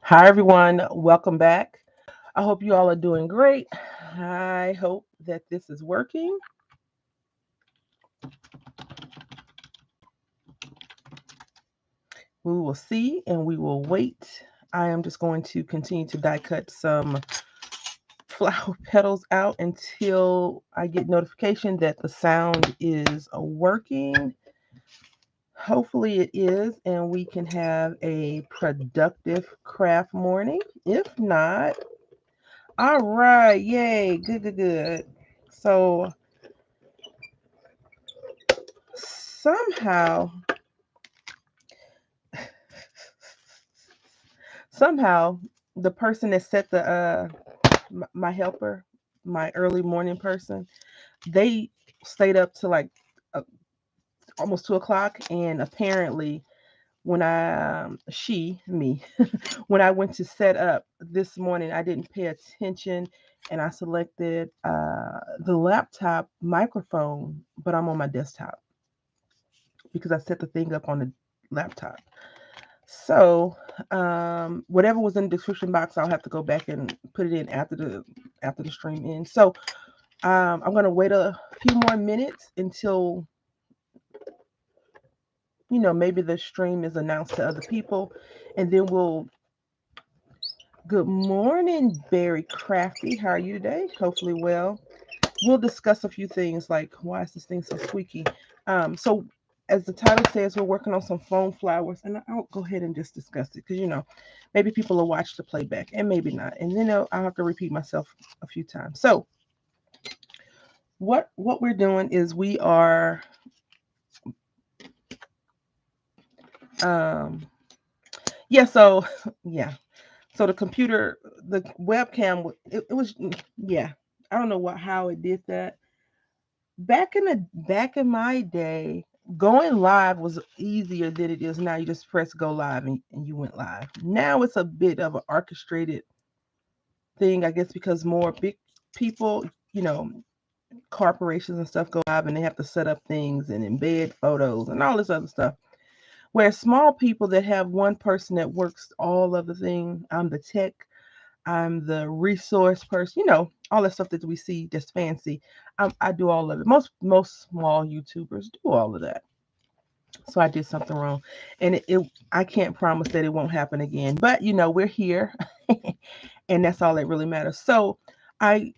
Hi, everyone. Welcome back. I hope you all are doing great. I hope that this is working. We will see and we will wait. I am just going to continue to die cut some flower petals out until I get notification that the sound is working. Hopefully it is, and we can have a productive craft morning. If not, all right, yay, good, good, good. So somehow somehow the person that set the my helper, my early morning person, they stayed up to like uh, almost 2 o'clock, and apparently when I she me when I went to set up this morning, I didn't pay attention, and I selected the laptop microphone, but I'm on my desktop because I set the thing up on the laptop. So, whatever was in the description box, I'll have to go back and put it in after the stream ends. So, I'm gonna wait a few more minutes until maybe the stream is announced to other people, and then we'll. Good morning, Barry Crafty. How are you today? Hopefully well. We'll discuss a few things like why is this thing so squeaky. So as the title says, we're working on some foam flowers, and I'll go ahead and just discuss it because maybe people will watch the playback and maybe not, and then I'll have to repeat myself a few times. So what we're doing is we are um yeah so yeah so the webcam it was yeah, I don't know how it did that. Back in my day, going live was easier than it is now. You just press go live and you went live. Now it's a bit of an orchestrated thing, I guess, because more big people, corporations and stuff go live and they have to set up things and embed photos and all this other stuff. Where small people that have one person that works all of the thing, I'm the tech, I'm the resource person, all that stuff that we see just fancy. I do all of it. Most small YouTubers do all of that. So I did something wrong, and I can't promise that it won't happen again. But we're here, and that's all that really matters. So I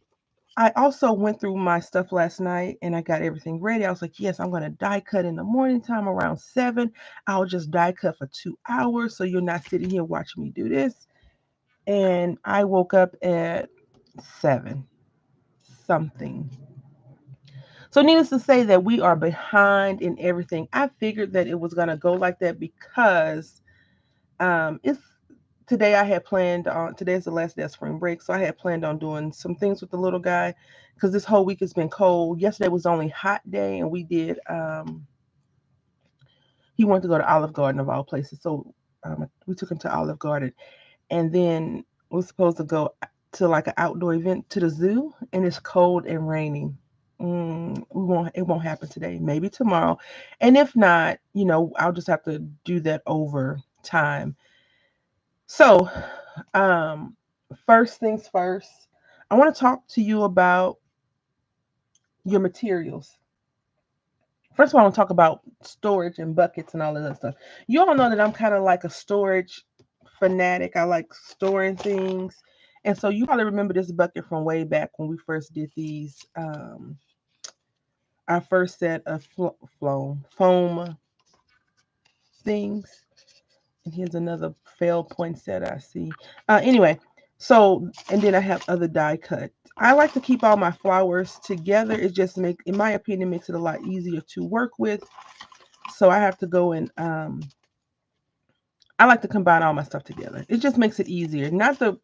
I also went through my stuff last night, and I got everything ready. I was like, yes, I'm gonna die cut in the morning time around 7. I'll just die cut for 2 hours, so you're not sitting here watching me do this. And I woke up at 7 something. So needless to say that we are behind in everything. I figured that it was gonna go like that because it's today I had planned on today's the last day of spring break, so I had planned on doing some things with the little guy because this whole week has been cold. Yesterday was the only hot day, and we did. He wanted to go to Olive Garden of all places, so we took him to Olive Garden, and then we're supposed to go to like an outdoor event to the zoo, and it's cold and raining. We won't. It won't happen today. Maybe tomorrow, and if not, I'll just have to do that over time. So, um, first things first, I want to talk to you about your materials. First of all, I want to talk about storage and buckets and all of that stuff. You all know that I'm kind of like a storage fanatic. I like storing things. And so you probably remember this bucket from way back when we first did these, our first set of foam things. And here's another failed poinsettia I see. Anyway, so and then I have other die cut. I like to keep all my flowers together. It just in my opinion, makes it a lot easier to work with. So I have to go and I like to combine all my stuff together. It just makes it easier. Not the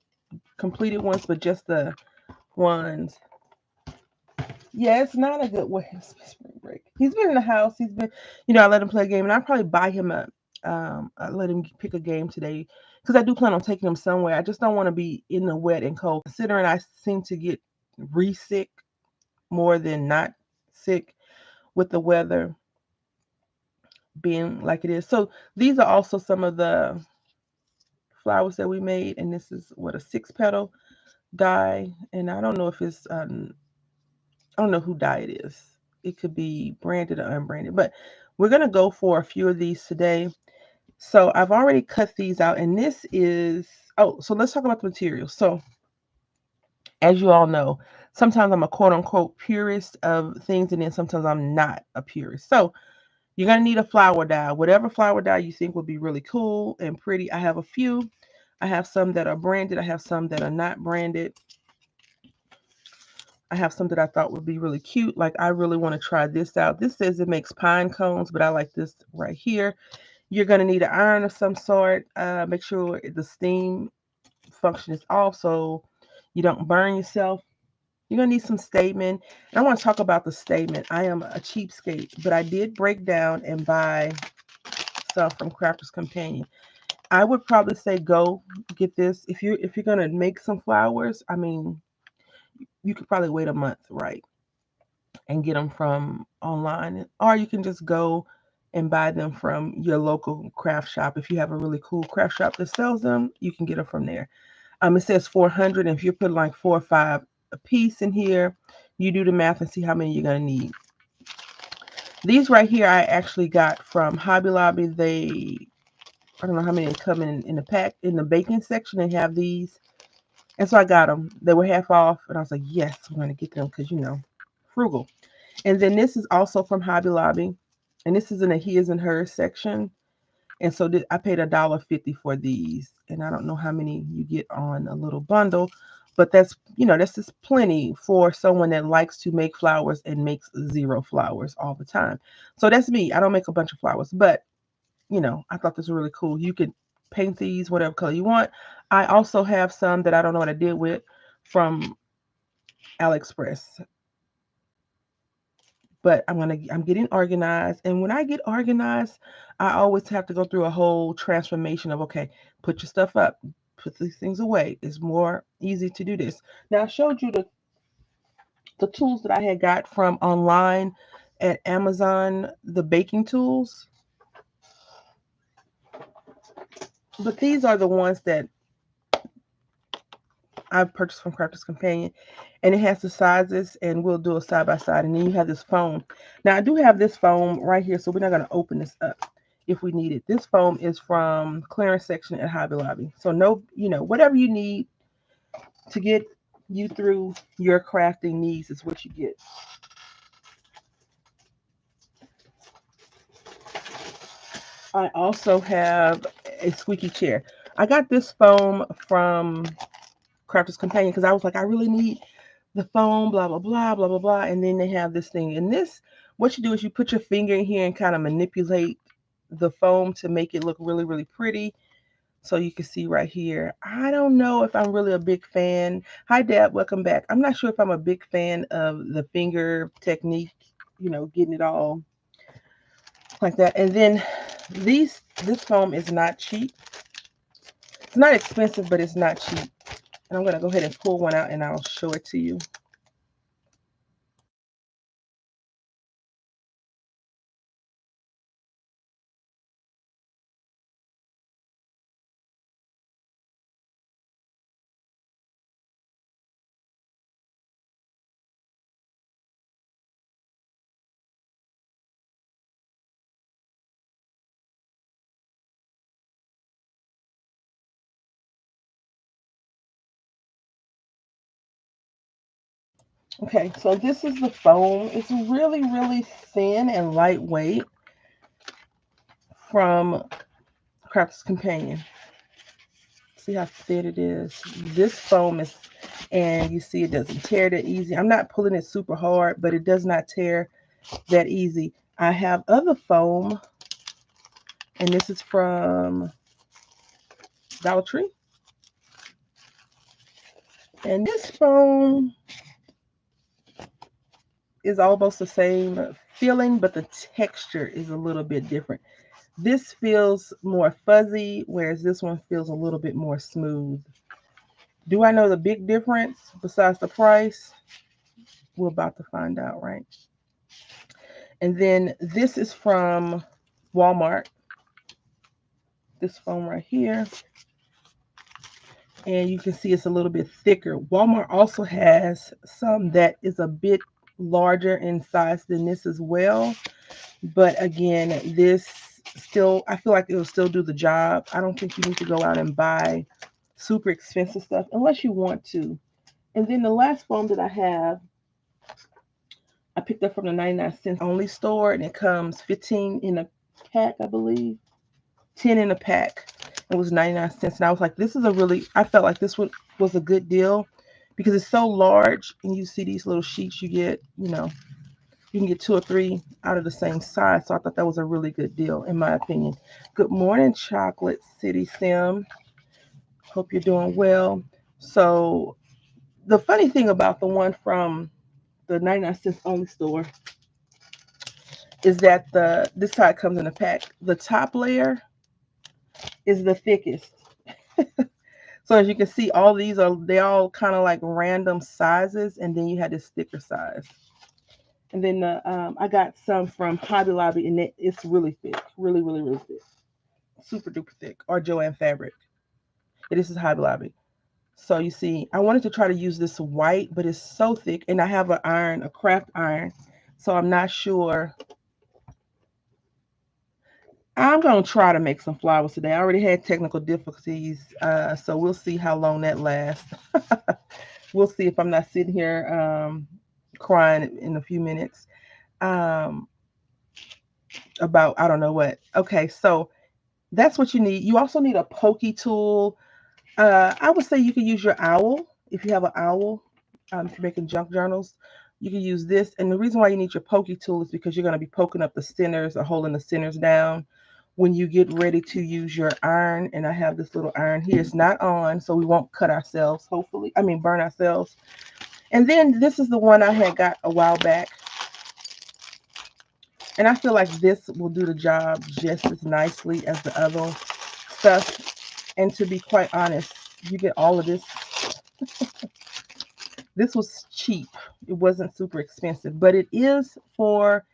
completed ones, but just the ones. Yeah, it's not a good way. Spring break. He's been in the house. He's been, I let him play a game, and I probably buy him I let him pick a game today because I do plan on taking him somewhere. I just don't want to be in the wet and cold. Considering I seem to get re-sick more than not sick with the weather being like it is. So these are also some of the flowers that we made, and this is what, a 6 petal die, and I don't know if it's I don't know who dye it is. It could be branded or unbranded, but we're gonna go for a few of these today. So I've already cut these out, and this is, oh, so let's talk about the materials. So as you all know, sometimes I'm a quote unquote purist of things, and then sometimes I'm not a purist. So you're gonna need a flower dye, whatever flower dye you think would be really cool and pretty. I have a few. I have some that are branded. I have some that are not branded. I have some that I thought would be really cute. Like, I really want to try this out. This says it makes pine cones, but I like this right here. You're going to need an iron of some sort. Make sure the steam function is off so you don't burn yourself. You're going to need some Stamen. And I want to talk about the Stamen. I am a cheapskate, but I did break down and buy stuff from Crafter's Companion. I would probably say go get this. If you're going to make some flowers, I mean, you could probably wait a month, right? And get them from online, or you can just go and buy them from your local craft shop. If you have a really cool craft shop that sells them, you can get them from there. It says 400, and if you're putting like 4 or 5 a piece in here, you do the math and see how many you're gonna need. These right here I actually got from Hobby Lobby. I don't know how many come in the pack. In the baking section, they have these, and so I got them. They were half off, and I was like, yes, I'm gonna get them because, frugal. And then this is also from Hobby Lobby, and this is in a his and hers section. And so I paid $1.50 for these, and I don't know how many you get on a little bundle, but that's just plenty for someone that likes to make flowers and makes 0 flowers all the time. So that's me. I don't make a bunch of flowers, but I thought this was really cool. You could paint these whatever color you want. I also have some that I don't know what I did with from AliExpress. But I'm getting organized, and when I get organized, I always have to go through a whole transformation of, okay, put your stuff up, put these things away. It's more easy to do this. Now, I showed you the tools that I had got from online at Amazon, the baking tools, but these are the ones that I've purchased from Crafter's Companion, and it has the sizes, and we'll do a side by side. And then you have this foam. Now, I do have this foam right here, so we're not going to open this up if we need it. This foam is from clearance section at Hobby Lobby. So no, whatever you need to get you through your crafting needs is what you get. I also have a squeaky chair. I got this foam from Crafter's Companion because I was like, I really need the foam, blah, blah, blah, blah, blah, blah. And then they have this thing. And this, what you do is you put your finger in here and kind of manipulate the foam to make it look really, really pretty. So you can see right here. I don't know if I'm really a big fan. Hi, Deb. Welcome back. I'm not sure if I'm a big fan of the finger technique, getting it all like that. And then this foam is not cheap. It's not expensive, but it's not cheap. And I'm going to go ahead and pull one out and I'll show it to you. Okay, so this is the foam. It's really, really thin and lightweight from Crafter's Companion. See how thin it is? This foam is, and you see it doesn't tear that easy. I'm not pulling it super hard, but it does not tear that easy. I have other foam, and this is from Dollar Tree. And this foam is almost the same feeling, but the texture is a little bit different. This feels more fuzzy, whereas this one feels a little bit more smooth. Do I know the big difference besides the price? We're about to find out, right? And then this is from Walmart. This foam right here. and you can see it's a little bit thicker. Walmart also has some that is a bit larger in size than this as well. But again, this still, I feel like it will still do the job. I don't think you need to go out and buy super expensive stuff unless you want to. And then the last foam that I have, I picked up from the 99 cents only store, and it comes 15 in a pack, I believe. 10 in a pack. It was 99 cents. And I was like, this is a really, I felt like this one was a good deal because it's so large. And you see these little sheets you get, you can get 2 or 3 out of the same size. So I thought that was a really good deal, in my opinion. Good morning, Chocolate City Sim. Hope you're doing well. So the funny thing about the one from the 99 cents only store is that this side comes in a pack. The top layer is the thickest. So as you can see, all these they all kind of like random sizes, and then you had this thicker size. And then I got some from Hobby Lobby, and it's really thick, really, really, really thick, super duper thick, or Joann Fabric. And this is Hobby Lobby. So you see, I wanted to try to use this white, but it's so thick, and I have an iron, a craft iron, so I'm not sure. I'm going to try to make some flowers today. I already had technical difficulties, so we'll see how long that lasts. We'll see if I'm not sitting here crying in a few minutes about I don't know what. Okay, so that's what you need. You also need a pokey tool. I would say you can use your owl if you have an owl. If you're making junk journals, you can use this. And the reason why you need your pokey tool is because you're going to be poking up the centers or holding the centers down when you get ready to use your iron. And I have this little iron here. It's not on, so we won't cut ourselves, hopefully. I mean, burn ourselves. And then this is the one I had got a while back. And I feel like this will do the job just as nicely as the other stuff. And to be quite honest, you get all of this. This was cheap. It wasn't super expensive, but it is for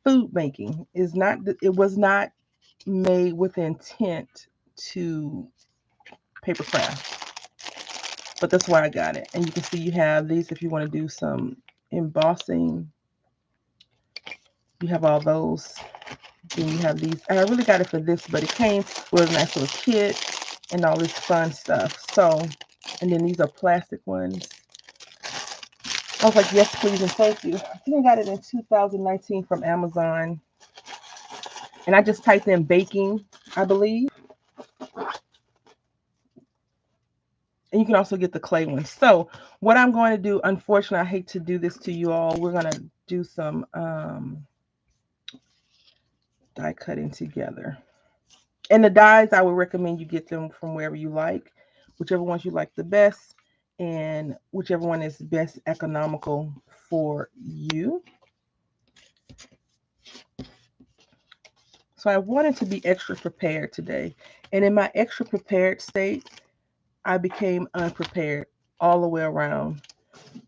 food making. It was not made with intent to paper craft. But that's why I got it. And you can see you have these if you want to do some embossing. You have all those. Then you have these. And I really got it for this, but it came with a nice little kit and all this fun stuff. So, and then these are plastic ones. I was like, yes, please, and thank you. I think I got it in 2019 from Amazon. And I just typed in baking, I believe. And you can also get the clay ones. So what I'm going to do, unfortunately, I hate to do this to you all. We're going to do some die cutting together. And the dies, I would recommend you get them from wherever you like, whichever ones you like the best, and whichever one is best economical for you. So I wanted to be extra prepared today. And in my extra prepared state, I became unprepared all the way around.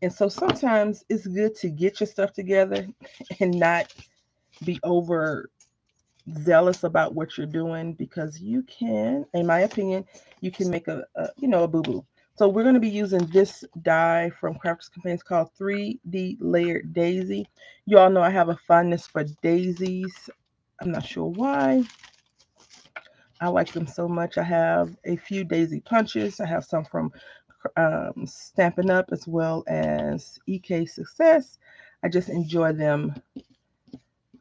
And so sometimes it's good to get your stuff together and not be over zealous about what you're doing, because you can, in my opinion, you can make a boo-boo. So we're going to be using this die from Crafters Companies called 3D Layered Daisy. You all know I have a fondness for daisies. I'm not sure why. I like them so much. I have a few daisy punches. I have some from Stampin' Up as well as EK Success. I just enjoy them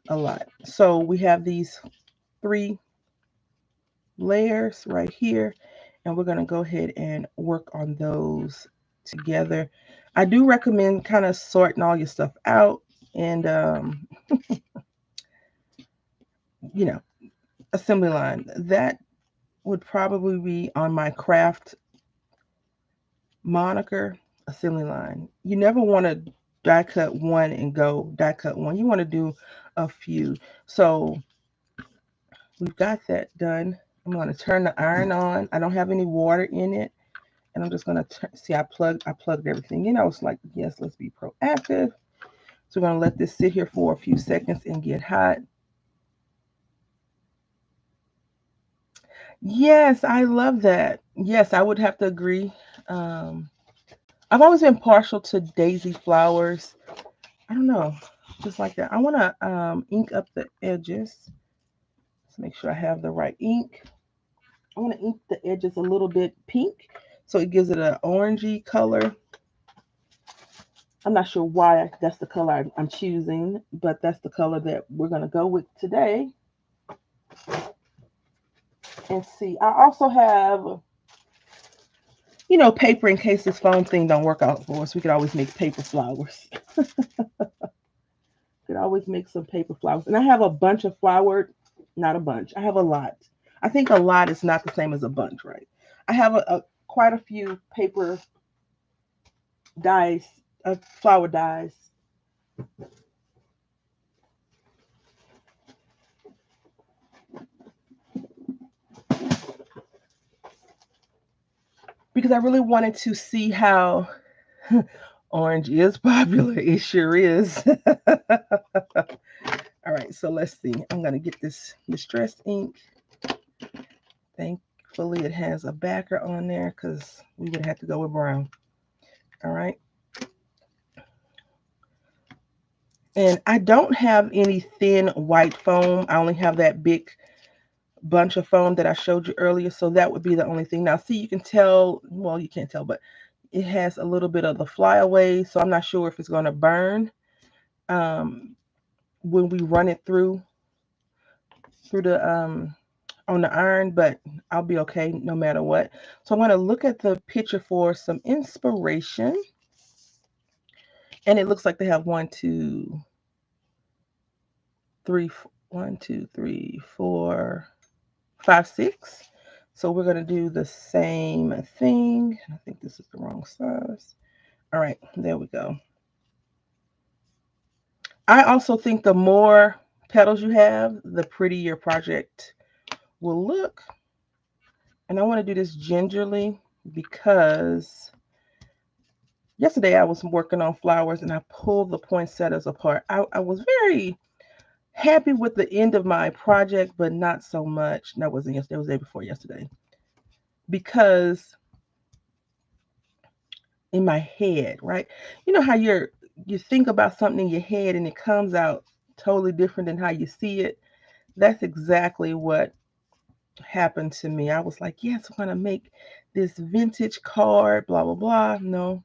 a lot. So we have these 3 layers right here, and we're going to go ahead and work on those together. I do recommend kind of sorting all your stuff out and you know assembly line. That would probably be on my craft moniker, assembly line. You never want to die cut one and go die cut one. You want to do a few. So we've got that done. I'm going to turn the iron on. I don't have any water in it. And I'm just going to see, I plugged everything in. I was like, yes, let's be proactive. So we're going to let this sit here for a few seconds and get hot. Yes, I love that. Yes, I would have to agree. Um, I've always been partial to daisy flowers. I don't know, just like that. I want to ink up the edges. Let's make sure I have the right ink. I want to ink the edges a little bit pink so it gives it an orangey color. I'm not sure why that's the color I'm choosing, but that's the color that we're going to go with today. And see, I also have, paper in case this foam thing don't work out for us. We could always make paper flowers. Could always make some paper flowers. And I have a bunch of flowered, not a bunch. I have a lot. I think a lot is not the same as a bunch, right? I have quite a few paper dyes, flower dyes. Because I really wanted to see how orange is popular. It sure is. All right, so let's see. I'm gonna get this distress ink. Thankfully, it has a backer on there because we would have to go with brown. All right, and I don't have any thin white foam. I only have that big bunch of foam that I showed you earlier, so that would be the only thing. Now, see, you can tell. Well, you can't tell, but it has a little bit of the flyaway, so I'm not sure if it's going to burn um, when we run it through the on the iron, but I'll be okay no matter what. So I'm going to look at the picture for some inspiration. And it looks like they have one, two, three, four, five, six. So we're going to do the same thing. I think this is the wrong size. All right, there we go. I also think the more petals you have, the prettier your project will look. And I want to do this gingerly because yesterday I was working on flowers and I pulled the poinsettias apart. I was very happy with the end of my project, but not so much. That wasn't yesterday, it was the day before yesterday. Because in my head, right? You know how you think about something in your head and it comes out totally different than how you see it. That's exactly what happened to me. I was like, yes, I'm gonna make this vintage card, blah blah blah. No,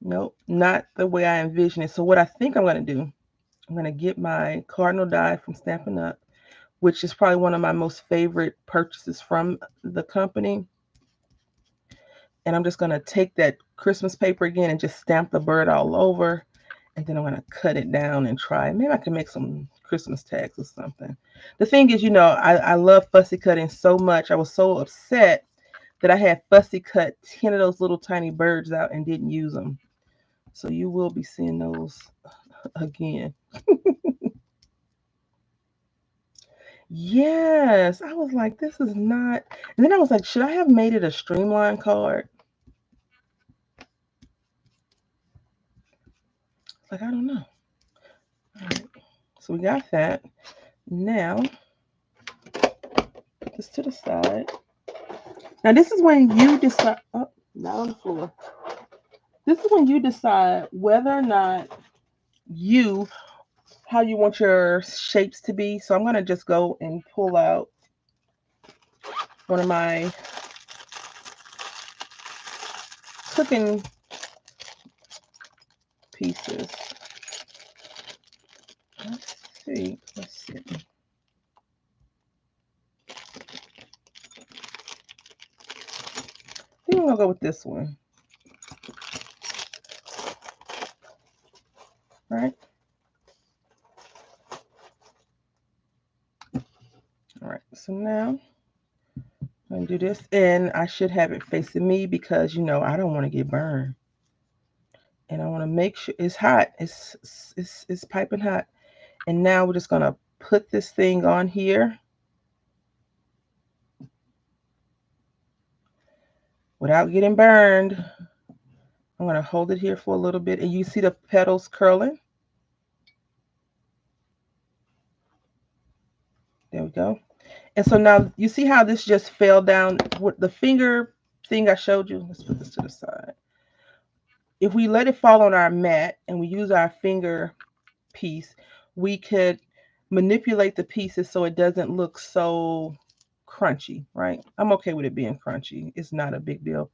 nope, not the way I envision it. So what I think I'm gonna do, I'm gonna get my cardinal die from Stampin' Up, which is probably one of my most favorite purchases from the company. And I'm just gonna take that Christmas paper again and just stamp the bird all over. And then I'm gonna cut it down and try. Maybe I can make some Christmas tags or something. The thing is, I love fussy cutting so much. I was so upset that I had fussy cut 10 of those little tiny birds out and didn't use them. So you will be seeing those again. Yes, I was like, this is not. And then I was like, should I have made it a streamline card? Like, I don't know. All right. So we got that. Now, put this to the side. Now, this is when you decide. Oh, not on the floor. This is when you decide whether or not you, how you want your shapes to be. So I'm going to just go and pull out one of my cooking pieces. Let's see. Let's see. I think I'm gonna go with this one. Right? All right. So now I'm gonna do this, and I should have it facing me because I don't want to get burned, and I want to make sure it's hot. It's piping hot, and now we're just gonna put this thing on here without getting burned. I'm gonna hold it here for a little bit, and you see the petals curling. There we go. And so now you see how this just fell down with the finger thing I showed you. Let's put this to the side. If we let it fall on our mat and we use our finger piece, we could manipulate the pieces so it doesn't look so crunchy, right? I'm okay with it being crunchy. It's not a big deal.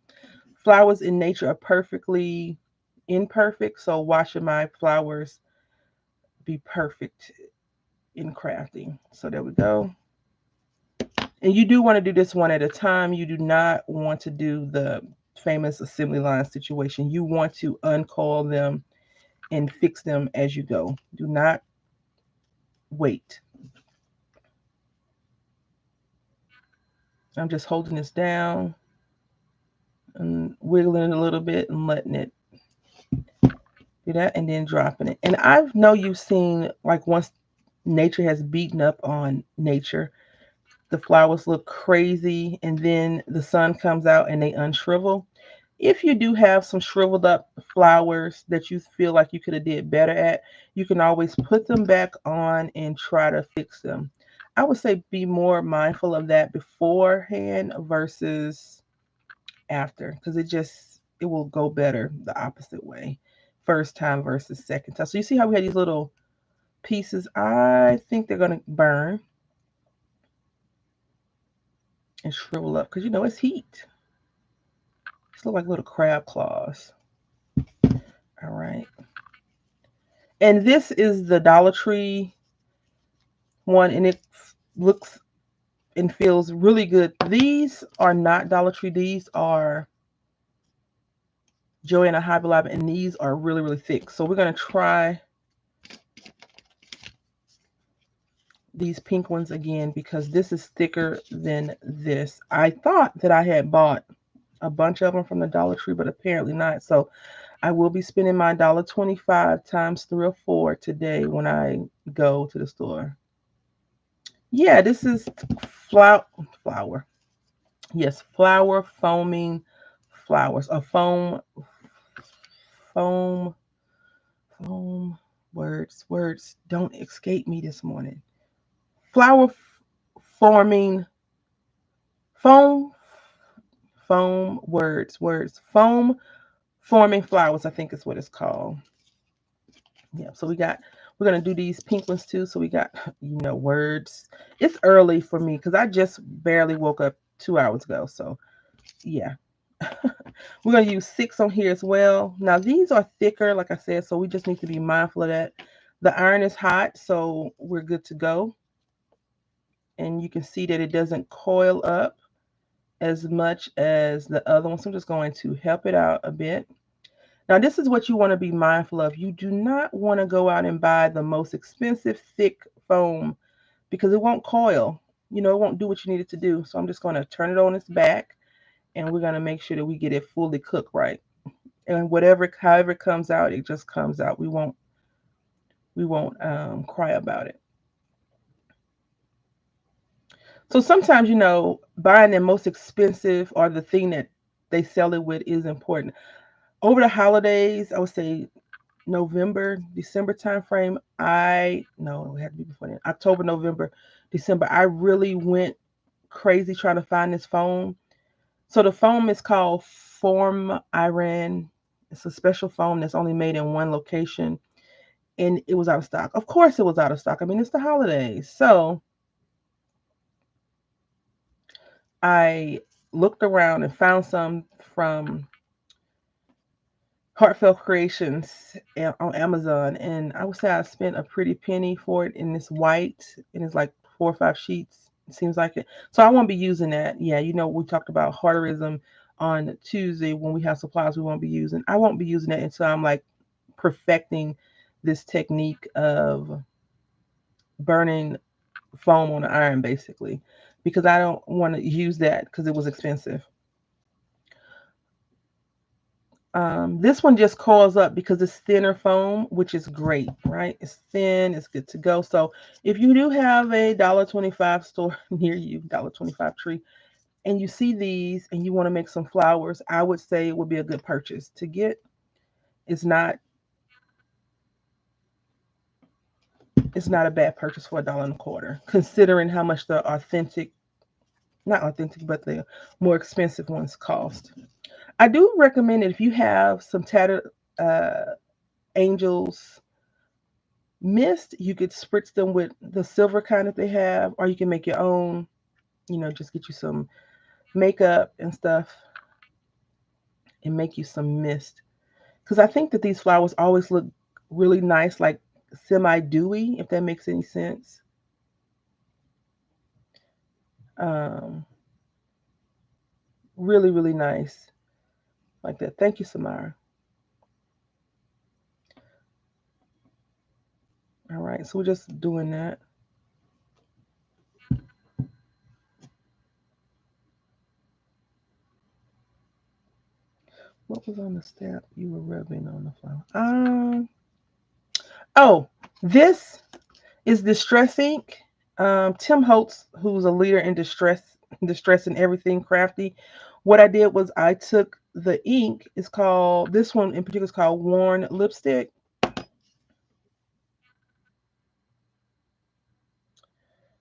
Flowers in nature are perfectly imperfect, so why should my flowers be perfect in crafting? So there we go. And you do want to do this one at a time. You do not want to do the famous assembly line situation. You want to uncoil them and fix them as you go. Do not wait. I'm just holding this down and wiggling it a little bit and letting it do that and then dropping it. And I know you've seen, like, once nature has beaten up on nature, the flowers look crazy and then the sun comes out and they unshrivel. If you do have some shriveled up flowers that you feel like you could have did better at, you can always put them back on and try to fix them. I would say be more mindful of that beforehand versus after, because it will go better the opposite way. First time versus second time. So you see how we had these little pieces? I think they're gonna burn and shrivel up because it's heat. These look like little crab claws. All right. And this is the Dollar Tree one, and it looks and feels really good. These are not Dollar Tree. These are Joanna Hobby Lobby, and these are really, really thick. So we're going to try these pink ones again because this is thicker than this. I thought that I had bought a bunch of them from the Dollar Tree, but apparently not. So I will be spending my $1.25 times 3 or 4 today when I go to the store. Yeah, this is flower. Yes, flower foaming flowers. A foam, foam. Words don't escape me this morning. Flower forming, foam, words. Foam forming flowers, I think is what it's called. Yeah, so we're gonna do these pink ones too. So we got, words. It's early for me because I just barely woke up 2 hours ago. So yeah. We're going to use 6 on here as well. Now these are thicker, like I said, so we just need to be mindful of that. The iron is hot, so we're good to go. And you can see that it doesn't coil up as much as the other one. So I'm just going to help it out a bit. Now this is what you want to be mindful of. You do not want to go out and buy the most expensive thick foam because it won't coil. It won't do what you need it to do. So I'm just going to turn it on its back and we're going to make sure that we get it fully cooked right. And however it comes out, it just comes out. We won't cry about it. So sometimes, buying the most expensive or the thing that they sell it with is important. Over the holidays, I would say November, December timeframe. No, it had to be before then. October, November, December. I really went crazy trying to find this foam. So the foam is called Form Iran. It's a special foam that's only made in one location. And it was out of stock. Of course it was out of stock. I mean, it's the holidays. So I looked around and found some from Heartfelt Creations on Amazon. And I would say I spent a pretty penny for it in this white. And it's like 4 or 5 sheets. It seems like it. So I won't be using that. Yeah, we talked about hearterism on Tuesday when we have supplies we won't be using. I won't be using that until I'm like perfecting this technique of burning foam on the iron basically, because I don't want to use that because it was expensive. This one just coils up because it's thinner foam, which is great, right? It's thin, it's good to go. So if you do have a $1.25 store near you, $1.25 tree, and you see these and you want to make some flowers, I would say it would be a good purchase to get. It's not it's not a bad purchase for $1.25, considering how much the authentic, not authentic, but the more expensive ones cost. I do recommend it if you have some tattered uh, angels mist, you could spritz them with the silver kind that they have, or you can make your own, just get you some makeup and stuff and make you some mist. Because I think that these flowers always look really nice, like semi dewy, if that makes any sense. Um, really, really nice like that. Thank you, Samara. All right, so we're just doing that. What was on the stamp you were rubbing on the flower? Oh, this is Distress Ink. Tim Holtz, who's a leader in distress and everything crafty. What I did was I took the ink. It's called, this one in particular is called Worn Lipstick.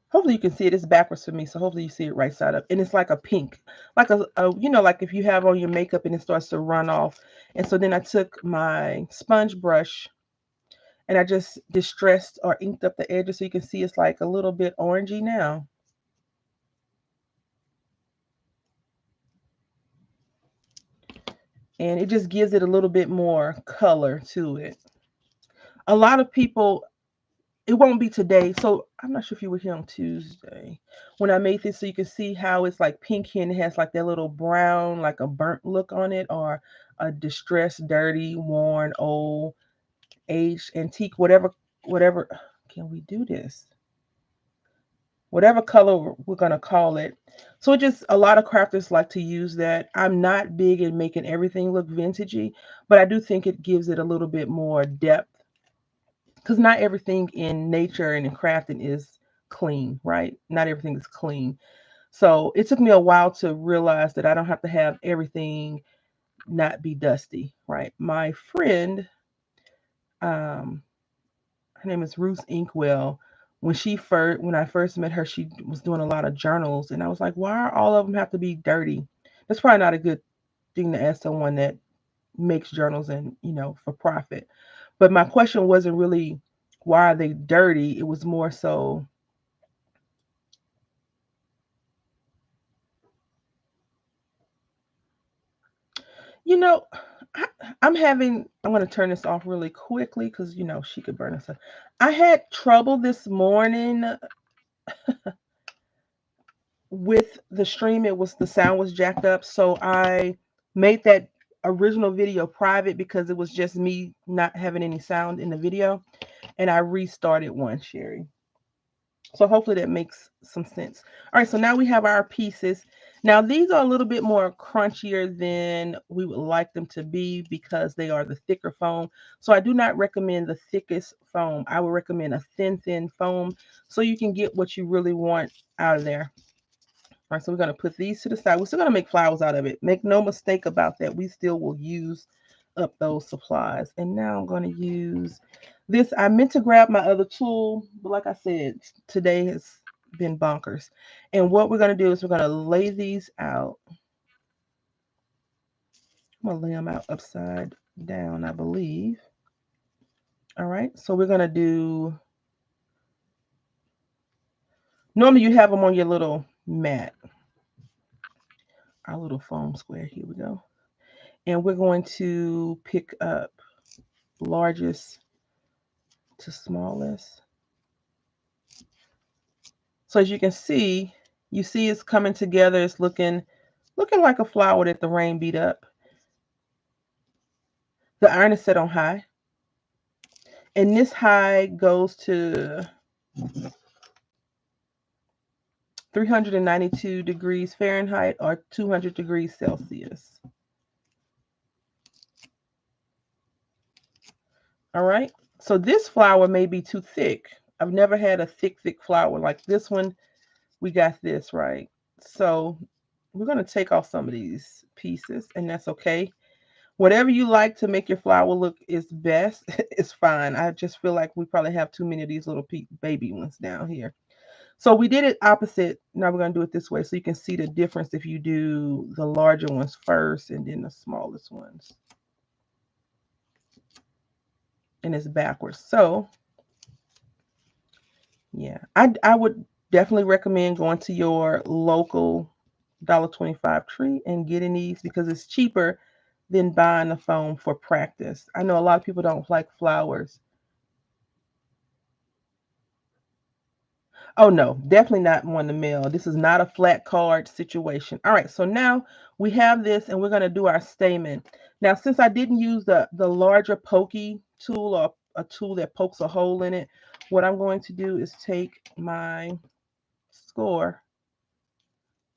Hopefully you can see it. It's backwards for me, so hopefully you see it right side up. And it's like a pink, like like if you have on your makeup and it starts to run off. And so then I took my sponge brush and I just distressed or inked up the edges so you can see it's like a little bit orangey now. And it just gives it a little bit more color to it. A lot of people, it won't be today, so I'm not sure if you were here on Tuesday when I made this, so you can see how it's like pink here and it has like that little brown, like a burnt look on it, or a distressed, dirty, worn, old, aged, antique, whatever. Can we do this? Whatever color we're gonna call it. So it just, a lot of crafters like to use that. I'm not big in making everything look vintagey, but I do think it gives it a little bit more depth, because not everything in nature and in crafting is clean, right? Not everything is clean. So it took me a while to realize that I don't have to have everything not be dusty, right? My friend, um, her name is Ruth Inkwell. When I first met her, she was doing a lot of journals, and I was like, why are all of them have to be dirty? That's probably not a good thing to ask someone that makes journals and for profit. But my question wasn't really why are they dirty. It was more so, you know, I, I'm going to turn this off really quickly because she could burn us up. I had trouble this morning with the stream. The sound was jacked up, so I made that original video private because it was just me not having any sound in the video, and I restarted one, Sherry. So hopefully that makes some sense. All right, so now we have our pieces. Now these are a little bit more crunchier than we would like them to be because they are the thicker foam. So I do not recommend the thickest foam. I would recommend a thin foam so you can get what you really want out of there. All right, so we're going to put these to the side. We're still going to make flowers out of it. Make no mistake about that. We still will use up those supplies. And now I'm going to use this. I meant to grab my other tool, but like I said, today has been bonkers. And what we're going to do is we're going to lay these out. I'm going to lay them out upside down, I believe. All right, so we're going to do, normally you have them on your little mat, our little foam square. Here we go. And we're going to pick up largest to smallest. So as you can see, it's coming together. It's looking like a flower that the rain beat up. The iron is set on high. And this high goes to 392 degrees Fahrenheit or 200 degrees Celsius. All right. So this flower may be too thick. I've never had a thick flower like this one. We got this, right? So we're going to take off some of these pieces, and that's okay. Whatever you like to make your flower look is best. It's fine. I just feel like we probably have too many of these little baby ones down here. So we did it opposite. Now we're going to do it this way so you can see the difference if you do the larger ones first and then the smallest ones. And it's backwards. So yeah, I would definitely recommend going to your local $1.25 tree and getting these because it's cheaper than buying the foam for practice. I know a lot of people don't like flowers. Oh no, definitely not one to mail. This is not a flat card situation. All right, so now we have this and we're going to do our stamen. Now, since I didn't use the larger pokey tool or a tool that pokes a hole in it, what I'm going to do is take my score.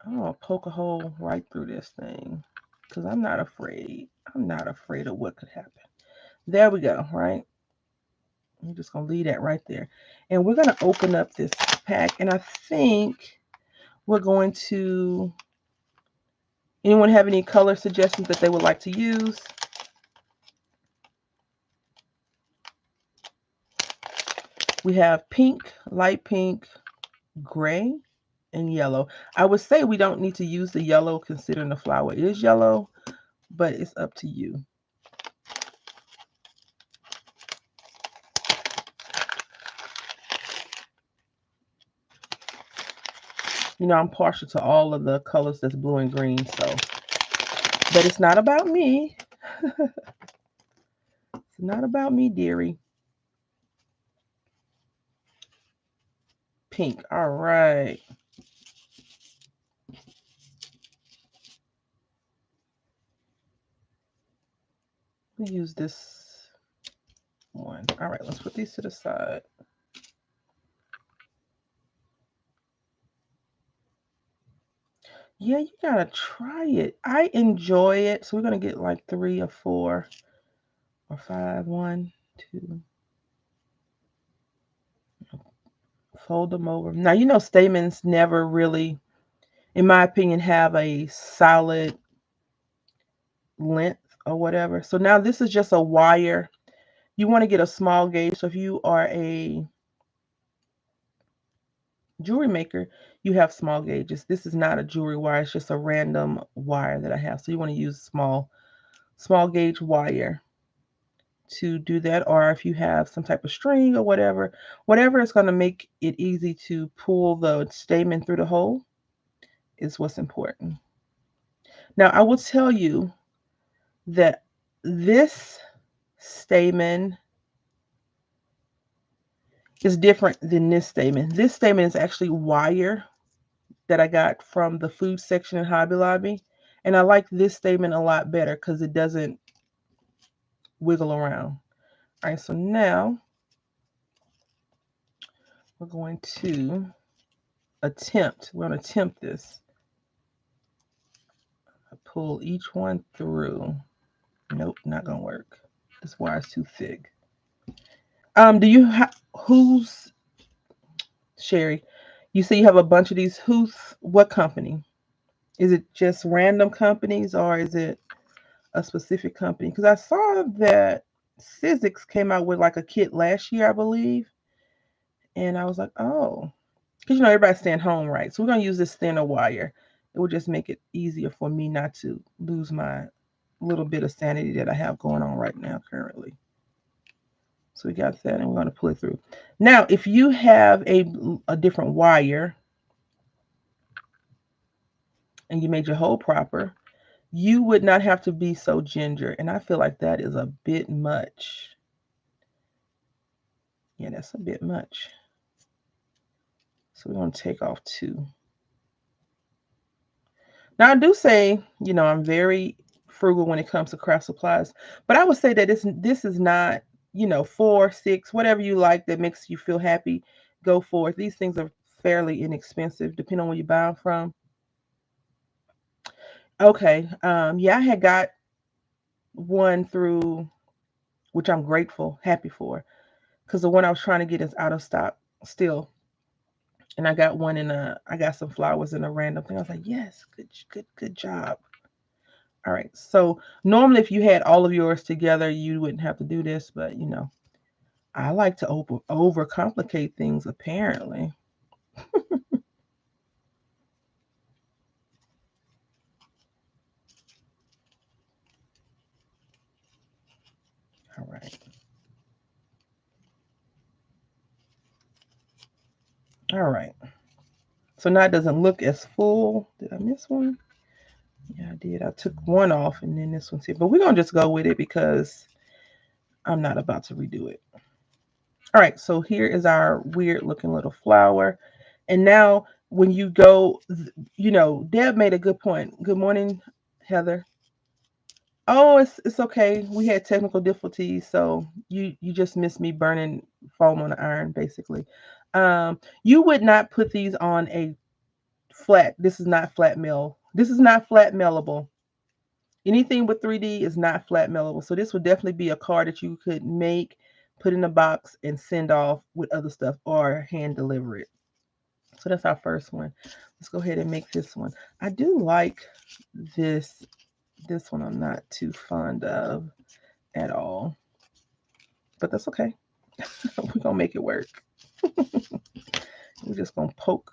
I'm going to poke a hole right through this thing because I'm not afraid. I'm not afraid of what could happen. There we go, right? I'm just going to leave that right there. And we're going to open up this pack. And I think we're going to, anyone have any color suggestions that they would like to use? We have pink, light pink, gray, and yellow. I would say we don't need to use the yellow considering the flower is yellow, but it's up to you. You know, I'm partial to all of the colors that's blue and green, so. But it's not about me. It's not about me, dearie. Pink. All right. We use this one. All right, let's put these to the side. Yeah, you gotta try it. I enjoy it. So we're gonna get like 3 or 4 or 5. 1, 2. Fold them over. Now you know stamens never really, in my opinion, have a solid length or whatever. So now this is just a wire. You want to get a small gauge. So if you are a jewelry maker, you have small gauges. This is not a jewelry wire. It's just a random wire that I have. So you want to use small gauge wire to do that, or if you have some type of string or whatever is going to make it easy to pull the stamen through the hole is what's important. Now I will tell you that this stamen is different than this stamen. This stamen is actually wire that I got from the food section in Hobby Lobby, and I like this stamen a lot better because it doesn't wiggle around. All right, so now we're going to attempt this. I pull each one through. Nope, not gonna work. This wire's too thick. Do you who's Sherry? You say you have a bunch of these. What company? Is it just random companies or is it a specific company? Because I saw that Sizzix came out with like a kit last year, I believe, and I was like, oh, because you know everybody's staying home, right? So we're gonna use this thinner wire. It will just make it easier for me not to lose my little bit of sanity that I have going on right now currently. So we got that, and we're going to pull it through. Now, if you have a different wire and you made your hole proper, you would not have to be so ginger. And I feel like that is a bit much. Yeah, that's a bit much. So we're going to take off 2. Now, I do say, you know, I'm very frugal when it comes to craft supplies, but I would say that this is not, you know, 4, 6, whatever you like that makes you feel happy, go for it. These things are fairly inexpensive, depending on where you buy them from. Okay, yeah, I had got one through, which I'm grateful, happy for, because the one I was trying to get is out of stock still, and I got one I got some flowers in a random thing. I was like, yes, good job. All right. So normally if you had all of yours together, you wouldn't have to do this, but I like to overcomplicate things apparently. All right. All right. So now it doesn't look as full. Did I miss one? Yeah, I did. I took one off and then this one's here. But we're going to just go with it because I'm not about to redo it. All right. So here is our weird looking little flower. And now when you go, Deb made a good point. Good morning, Heather. Oh, it's okay. We had technical difficulties, so you just missed me burning foam on the iron, basically. You would not put these on a flat. This is not flat mill. This is not flat mellable. Anything with 3D is not flat mellable. So this would definitely be a card that you could make, put in a box, and send off with other stuff or hand deliver it. So that's our first one. Let's go ahead and make this one. I do like this. This one I'm not too fond of at all, but that's okay. We're gonna make it work. We're just gonna poke.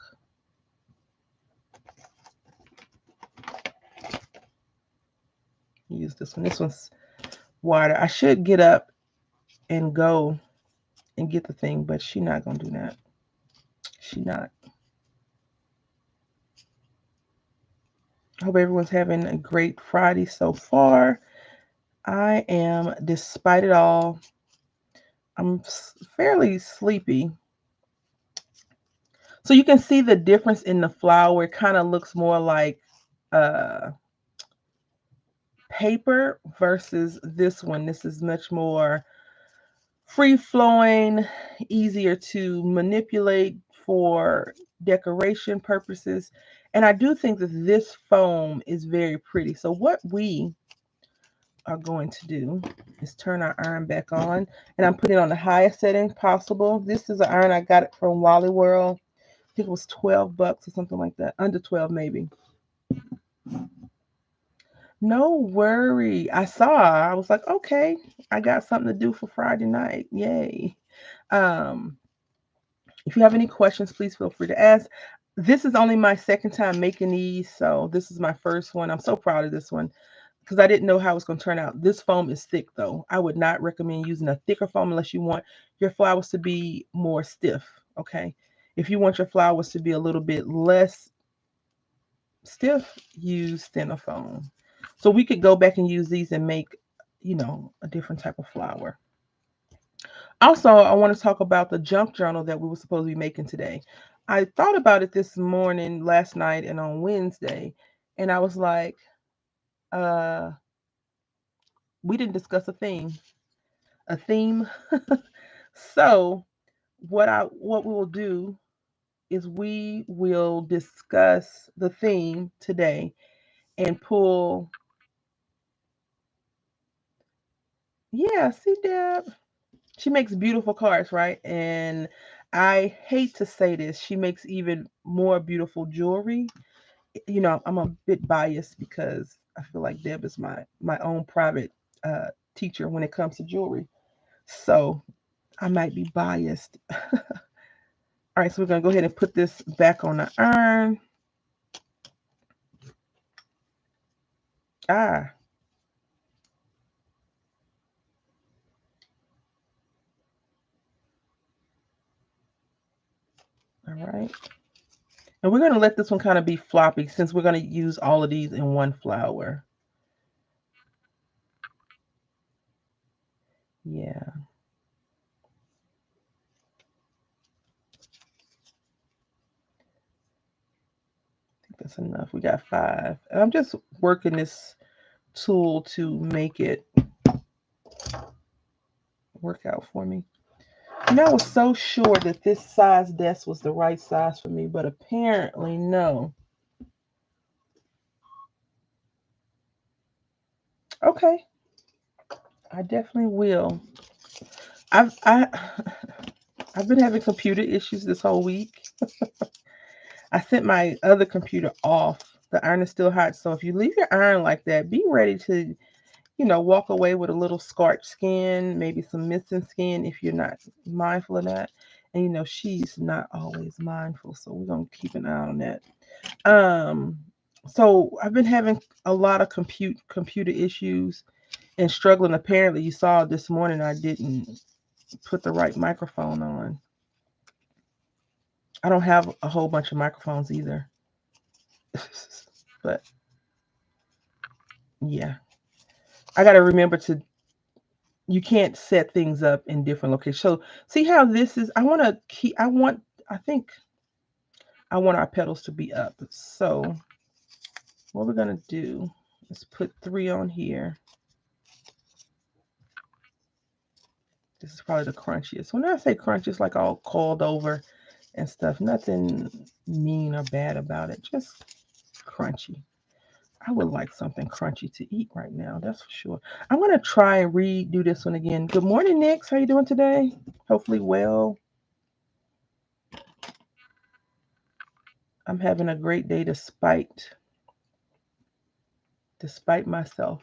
Use this one. This one's wider. I should get up and go and get the thing, but she's not gonna do that. She not. I hope everyone's having a great Friday so far. I am, despite it all, I'm fairly sleepy. So you can see the difference in the flower. It kind of looks more like uh, paper versus this one. This is much more free flowing, easier to manipulate for decoration purposes. And I do think that this foam is very pretty. So what we are going to do is turn our iron back on, and I'm putting it on the highest setting possible. This is an iron I got it from Wally World. I think it was $12 or something like that, under 12 maybe. No worry. I was like, okay, I got something to do for Friday night. Yay. Um, if you have any questions, please feel free to ask. This is only my second time making these, so this is my first one. I'm so proud of this one because I didn't know how it's going to turn out. This foam is thick, though. I would not recommend using a thicker foam unless you want your flowers to be more stiff, okay? If you want your flowers to be a little bit less stiff, use thinner foam. So we could go back and use these and make, a different type of flower. Also, I want to talk about the junk journal that we were supposed to be making today. I thought about it this morning, last night, and on Wednesday, and I was like, uh, we didn't discuss a theme. A theme. So what we will do is we will discuss the theme today and pull. Yeah, see, Deb. She makes beautiful cards, right? And I hate to say this, she makes even more beautiful jewelry. I'm a bit biased because I feel like Deb is my own private teacher when it comes to jewelry. So I might be biased. All right, so we're gonna go ahead and put this back on the iron. Ah, all right. And we're gonna let this one kind of be floppy since we're gonna use all of these in one flower. Yeah, I think that's enough. We got 5. And I'm just working this tool to make it work out for me. I was so sure that this size desk was the right size for me, but apparently no. Okay, I definitely will. I've I I've been having computer issues this whole week. I sent my other computer off The iron is still hot. So if you leave your iron like that, be ready to, walk away with a little scorched skin, maybe some missing skin if you're not mindful of that. And she's not always mindful, so we're gonna keep an eye on that. Um, so I've been having a lot of computer issues and struggling. Apparently, you saw this morning I didn't put the right microphone on. I don't have a whole bunch of microphones either, but yeah, I got to remember to. You can't set things up in different locations. So see how this is. I want to keep. I want. I think I want our pedals to be up. So what we're gonna do is put 3 on here. This is probably the crunchiest. When I say crunchy, it's like all coiled over and stuff. Nothing mean or bad about it. Just crunchy. I would like something crunchy to eat right now. That's for sure. I'm gonna try and redo this one again. Good morning, Nix. How you doing today? Hopefully well. I'm having a great day despite myself.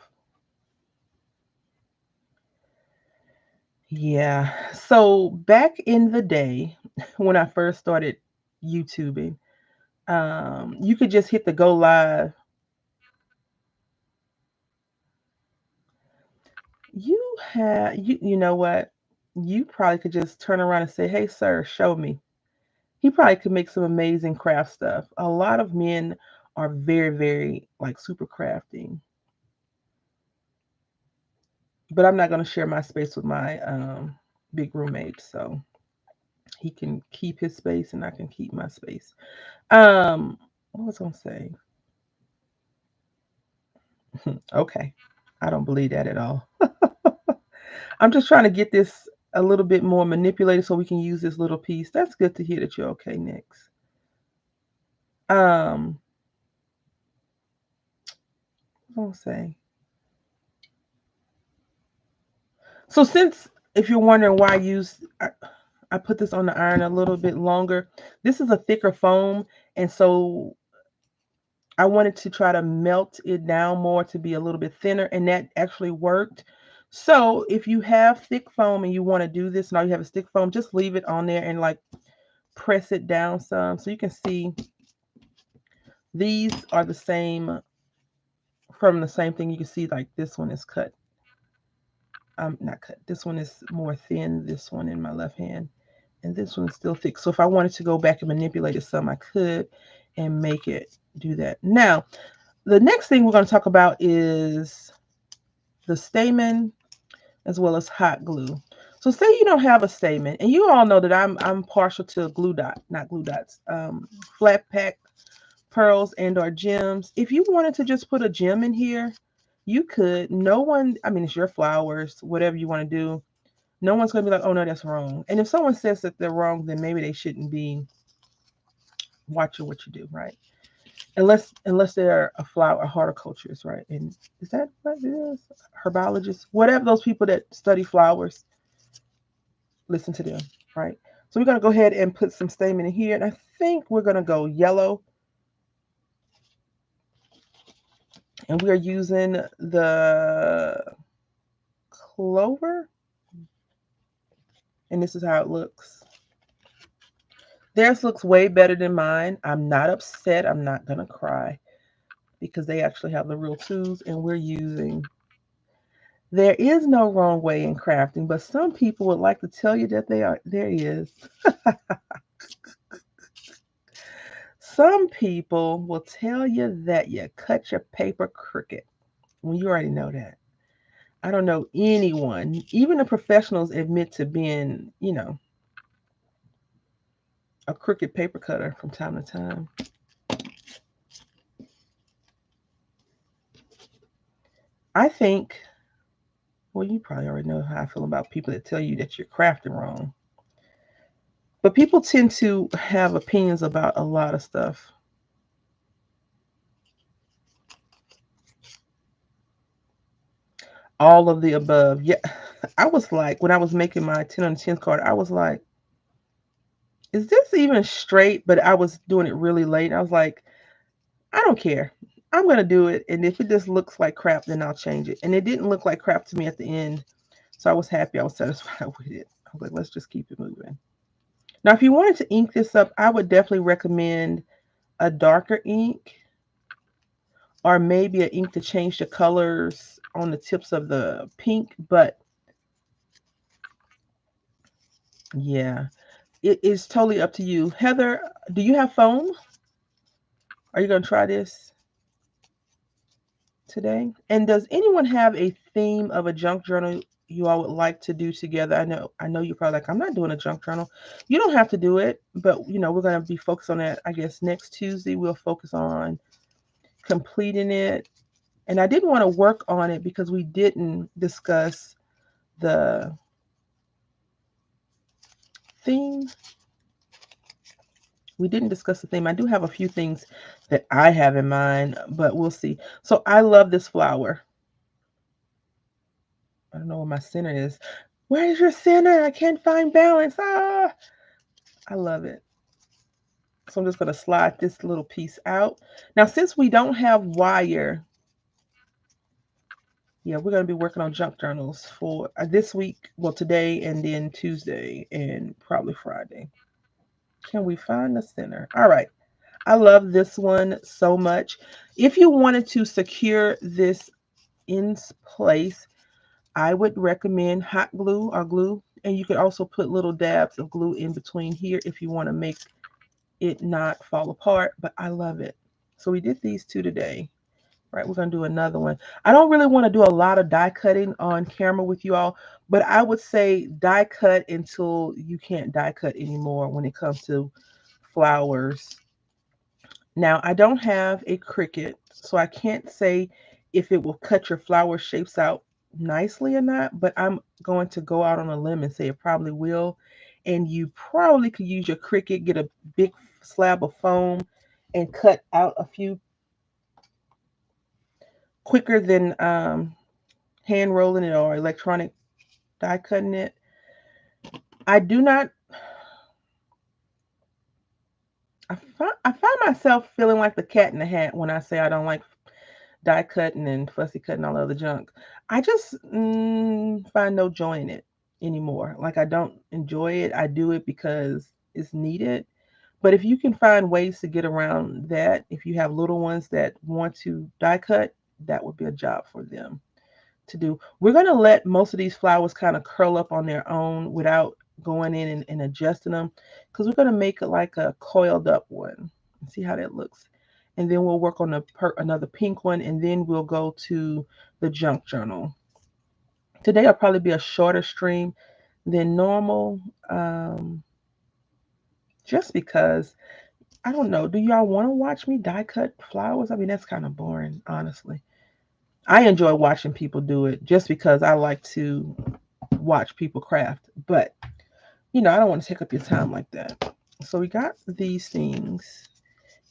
Yeah. So back in the day when I first started YouTubing, you could just hit the go live. You know what? You probably could just turn around and say, "Hey, sir, show me." He probably could make some amazing craft stuff. A lot of men are very, very like super crafting, but I'm not going to share my space with my big roommate, so he can keep his space and I can keep my space. What was I going to say? Okay, I don't believe that at all. I'm just trying to get this a little bit more manipulated so we can use this little piece. That's good to hear that you're okay, next. Um, what was I going to say? So since if you're wondering why I put this on the iron a little bit longer, this is a thicker foam, and so I wanted to try to melt it down more to be a little bit thinner, and that actually worked. So if you have thick foam and you want to do this, now you have a stick foam, just leave it on there and like press it down some so you can see these are the same from the same thing. You can see like this one is cut. Not cut. This one is more thin. This one in my left hand. And this one's still thick. So if I wanted to go back and manipulate it some, I could and make it do that. Now, the next thing we're going to talk about is the stamen as well as hot glue. So say you don't have a stamen, and you all know that I'm partial to glue dot, not glue dots, flat pack pearls and or gems. If you wanted to just put a gem in here, you could. No one, I mean, it's your flowers, whatever you want to do. No one's going to be like, oh, no, that's wrong. And if someone says that they're wrong, then maybe they shouldn't be watching what you do, right? Unless they're a flower, a horticulturist, right? And is that what it is? Herbologist, whatever those people that study flowers, listen to them, right? So we're going to go ahead and put some stamen in here. And I think we're going to go yellow. And we are using the clover. And this is how it looks. Theirs looks way better than mine. I'm not upset. I'm not going to cry because they actually have the real tools and we're using. There is no wrong way in crafting, but some people would like to tell you that there is. Some people will tell you that you cut your paper crooked when you already know that. I don't know anyone, even the professionals admit to being, a crooked paper cutter from time to time. I think, well, you probably already know how I feel about people that tell you that you're crafting wrong. But people tend to have opinions about a lot of stuff. All of the above. Yeah. I was like, when I was making my 10 on the 10 card, I was like, is this even straight? But I was doing it really late. I was like, I don't care. I'm going to do it. And if it just looks like crap, then I'll change it. And it didn't look like crap to me at the end. So I was happy. I was satisfied with it. I was like, let's just keep it moving. Now, if you wanted to ink this up, I would definitely recommend a darker ink or maybe an ink to change the colors on the tips of the pink. But yeah, it is totally up to you. Heather, do you have foam? Are you going to try this today? And does anyone have a theme of a junk journal you all would like to do together? I know you're probably like, I'm not doing a junk journal. You don't have to do it, but we're going to be focused on that. I guess next Tuesday we'll focus on completing it. And I didn't want to work on it because we didn't discuss the theme. We didn't discuss the theme. I do have a few things that I have in mind, but we'll see. So I love this flower. I don't know where my center is. Where is your center? I can't find balance. Ah, I love it. So I'm just going to slide this little piece out. Now, since we don't have wire, yeah, we're going to be working on junk journals for this week. Well, today and then Tuesday and probably Friday. Can we find the center? All right. I love this one so much. If you wanted to secure this in place, I would recommend hot glue or glue. And you could also put little dabs of glue in between here if you want to make it not fall apart. But I love it. So we did these two today. Right, we're going to do another one. I don't really want to do a lot of die cutting on camera with you all, but I would say die cut until you can't die cut anymore when it comes to flowers. Now, I don't have a Cricut, so I can't say if it will cut your flower shapes out nicely or not, but I'm going to go out on a limb and say it probably will. And you probably could use your Cricut, get a big slab of foam, and cut out a few quicker than hand rolling it or electronic die cutting it. I do not. I find myself feeling like the cat in the hat when I say I don't like die cutting and fussy cutting all other junk. I just find no joy in it anymore. Like I don't enjoy it. I do it because it's needed. But if you can find ways to get around that, if you have little ones that want to die cut, that would be a job for them to do. We're going to let most of these flowers kind of curl up on their own without going in and adjusting them because we're going to make it like a coiled up one and see how that looks. And then we'll work on another pink one and then we'll go to the junk journal. Today will probably be a shorter stream than normal just because I don't know. Do y'all want to watch me die cut flowers? I mean, that's kind of boring, honestly. I enjoy watching people do it just because I like to watch people craft. But, I don't want to take up your time like that. So we got these things.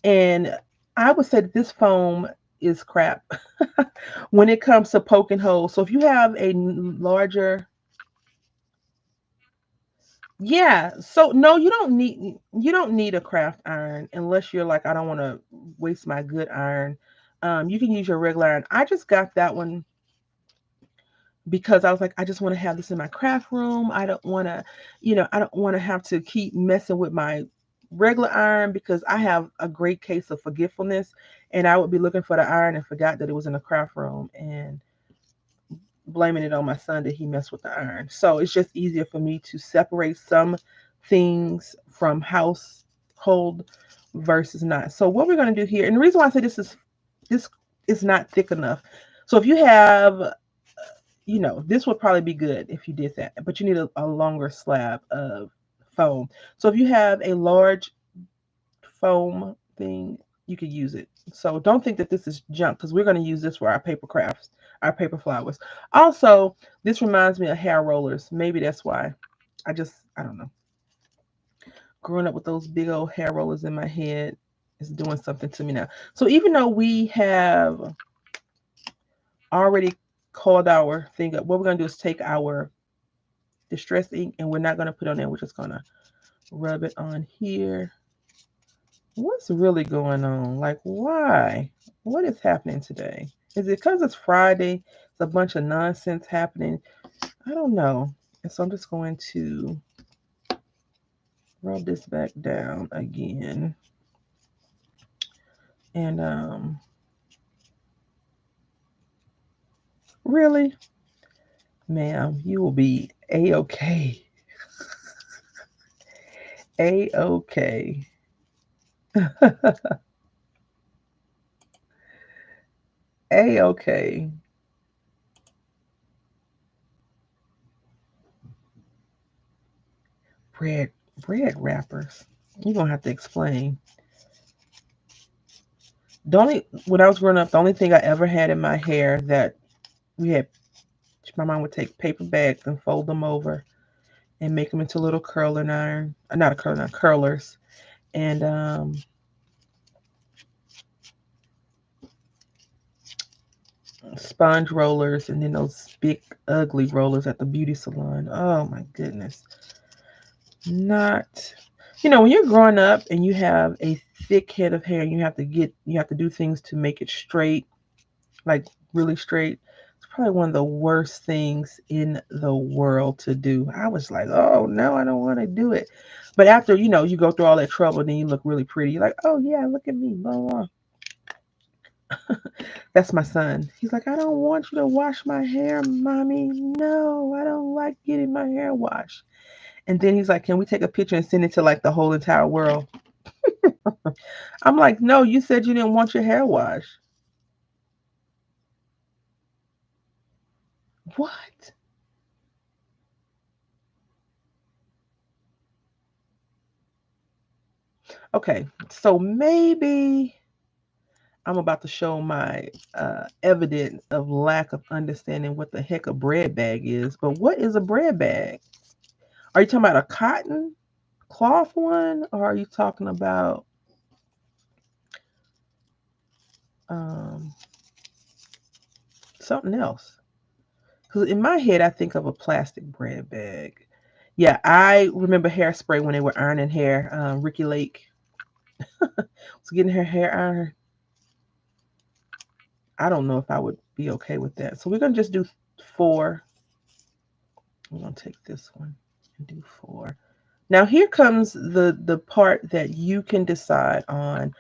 And I would say that this foam is crap when it comes to poking holes. So if you have a larger, yeah. So no, you don't need a craft iron unless you're like, I don't want to waste my good iron. You can use your regular iron. I just got that one because I was like, I just want to have this in my craft room. I don't want to have to keep messing with my regular iron because I have a great case of forgetfulness and I would be looking for the iron and forgot that it was in the craft room and blaming it on my son that he messed with the iron. So it's just easier for me to separate some things from household versus not. So what we're going to do here, and the reason why I say this is not thick enough. So if you have this would probably be good if you did that, but you need a longer slab of foam. So if you have a large foam thing, you could use it. So don't think that this is junk because we're going to use this for our paper crafts, our paper flowers. Also, this reminds me of hair rollers. Maybe that's why. I don't know. Growing up with those big old hair rollers in my head is doing something to me now. So even though we have already called our thing up, what we're going to do is take our distress ink and we're not going to put on there. We're just going to rub it on here What's really going on? Like, why? What is happening today? Is it because it's Friday? It's a bunch of nonsense happening. I don't know. And so I'm just going to rub this back down again. And really, ma'am, you will be a-okay. A-okay. A-okay. Bread bread wrappers. You're gonna have to explain. The only when I was growing up, the only thing I ever had in my hair that we had, my mom would take paper bags and fold them over and make them into little curling iron, not a curling iron, curlers, and sponge rollers, and then those big ugly rollers at the beauty salon. Oh my goodness, not. When you're growing up and you have a thick head of hair, and you have to do things to make it straight, like really straight. It's probably one of the worst things in the world to do. I was like, oh no, I don't want to do it. But after, you go through all that trouble, then you look really pretty. You're like, oh yeah, look at me, blah, blah. That's my son. He's like, I don't want you to wash my hair, mommy. No, I don't like getting my hair washed. And then he's like, can we take a picture and send it to like the whole entire world? I'm like, no, you said you didn't want your hair washed. What? Okay, so maybe I'm about to show my evidence of lack of understanding what the heck a bread bag is. But what is a bread bag? Are you talking about a cotton cloth one, or are you talking about um, something else? Because in my head, I think of a plastic bread bag. Yeah, I remember hairspray when they were ironing hair. Ricky Lake was getting her hair ironed. I don't know if I would be okay with that. So we're gonna just do 4. I'm gonna take this one and do 4. Now here comes the part that you can decide on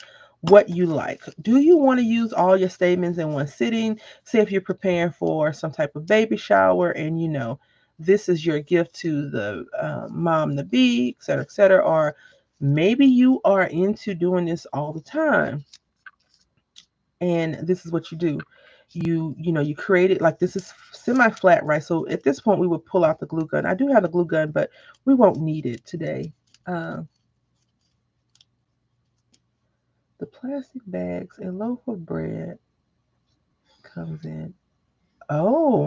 what you like. Do you want to use all your Stamens in one sitting? Say if you're preparing for some type of baby shower and this is your gift to the mom to be, et cetera, or maybe you are into doing this all the time and this is what you do. You create it like this is semi flat, right? So at this point we would pull out the glue gun. I do have a glue gun, but we won't need it today. uh, the plastic bags, a loaf of bread comes in. Oh,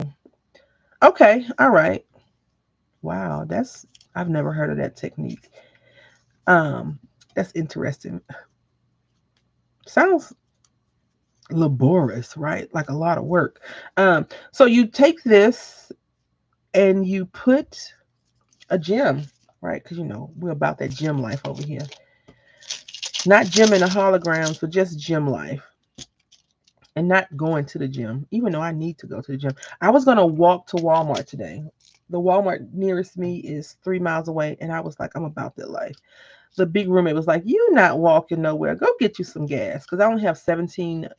okay, all right. Wow, I've never heard of that technique. um that's interesting. Sounds laborious, right? Like a lot of work. So you take this and you put a gem, right? Because we're about that gem life over here. Not gym in the holograms, but just gym life. And not going to the gym, even though I need to go to the gym. I was gonna walk to Walmart today. The Walmart nearest me is 3 miles away, and I was like, I'm about that life. The big roommate was like, "You not walking nowhere? Go get you some gas," because I only have 17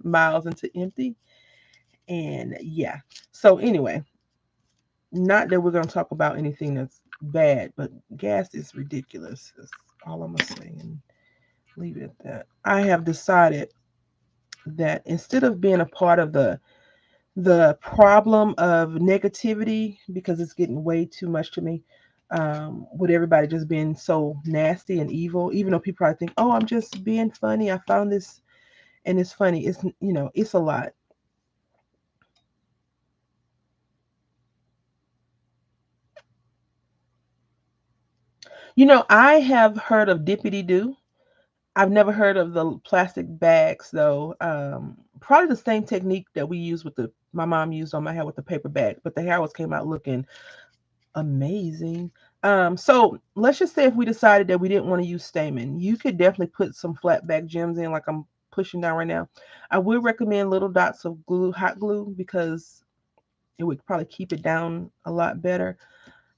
miles into empty. And yeah, so anyway, not that we're gonna talk about anything that's bad, but gas is ridiculous. That's all I'm gonna say, and leave it at that. I have decided that instead of being a part of the problem of negativity because it's getting way too much to me, with everybody just being so nasty and evil, even though people probably think, oh, I'm just being funny, I found this and it's funny. It's a lot. I have heard of dippity doo. I've never heard of the plastic bags though. Probably the same technique that we use with my mom used on my hair with the paper bag, but the hair always came out looking amazing. So let's just say if we decided that we didn't want to use stamen, you could definitely put some flat back gems in, like I'm pushing down right now. I would recommend little dots of glue, hot glue, because it would probably keep it down a lot better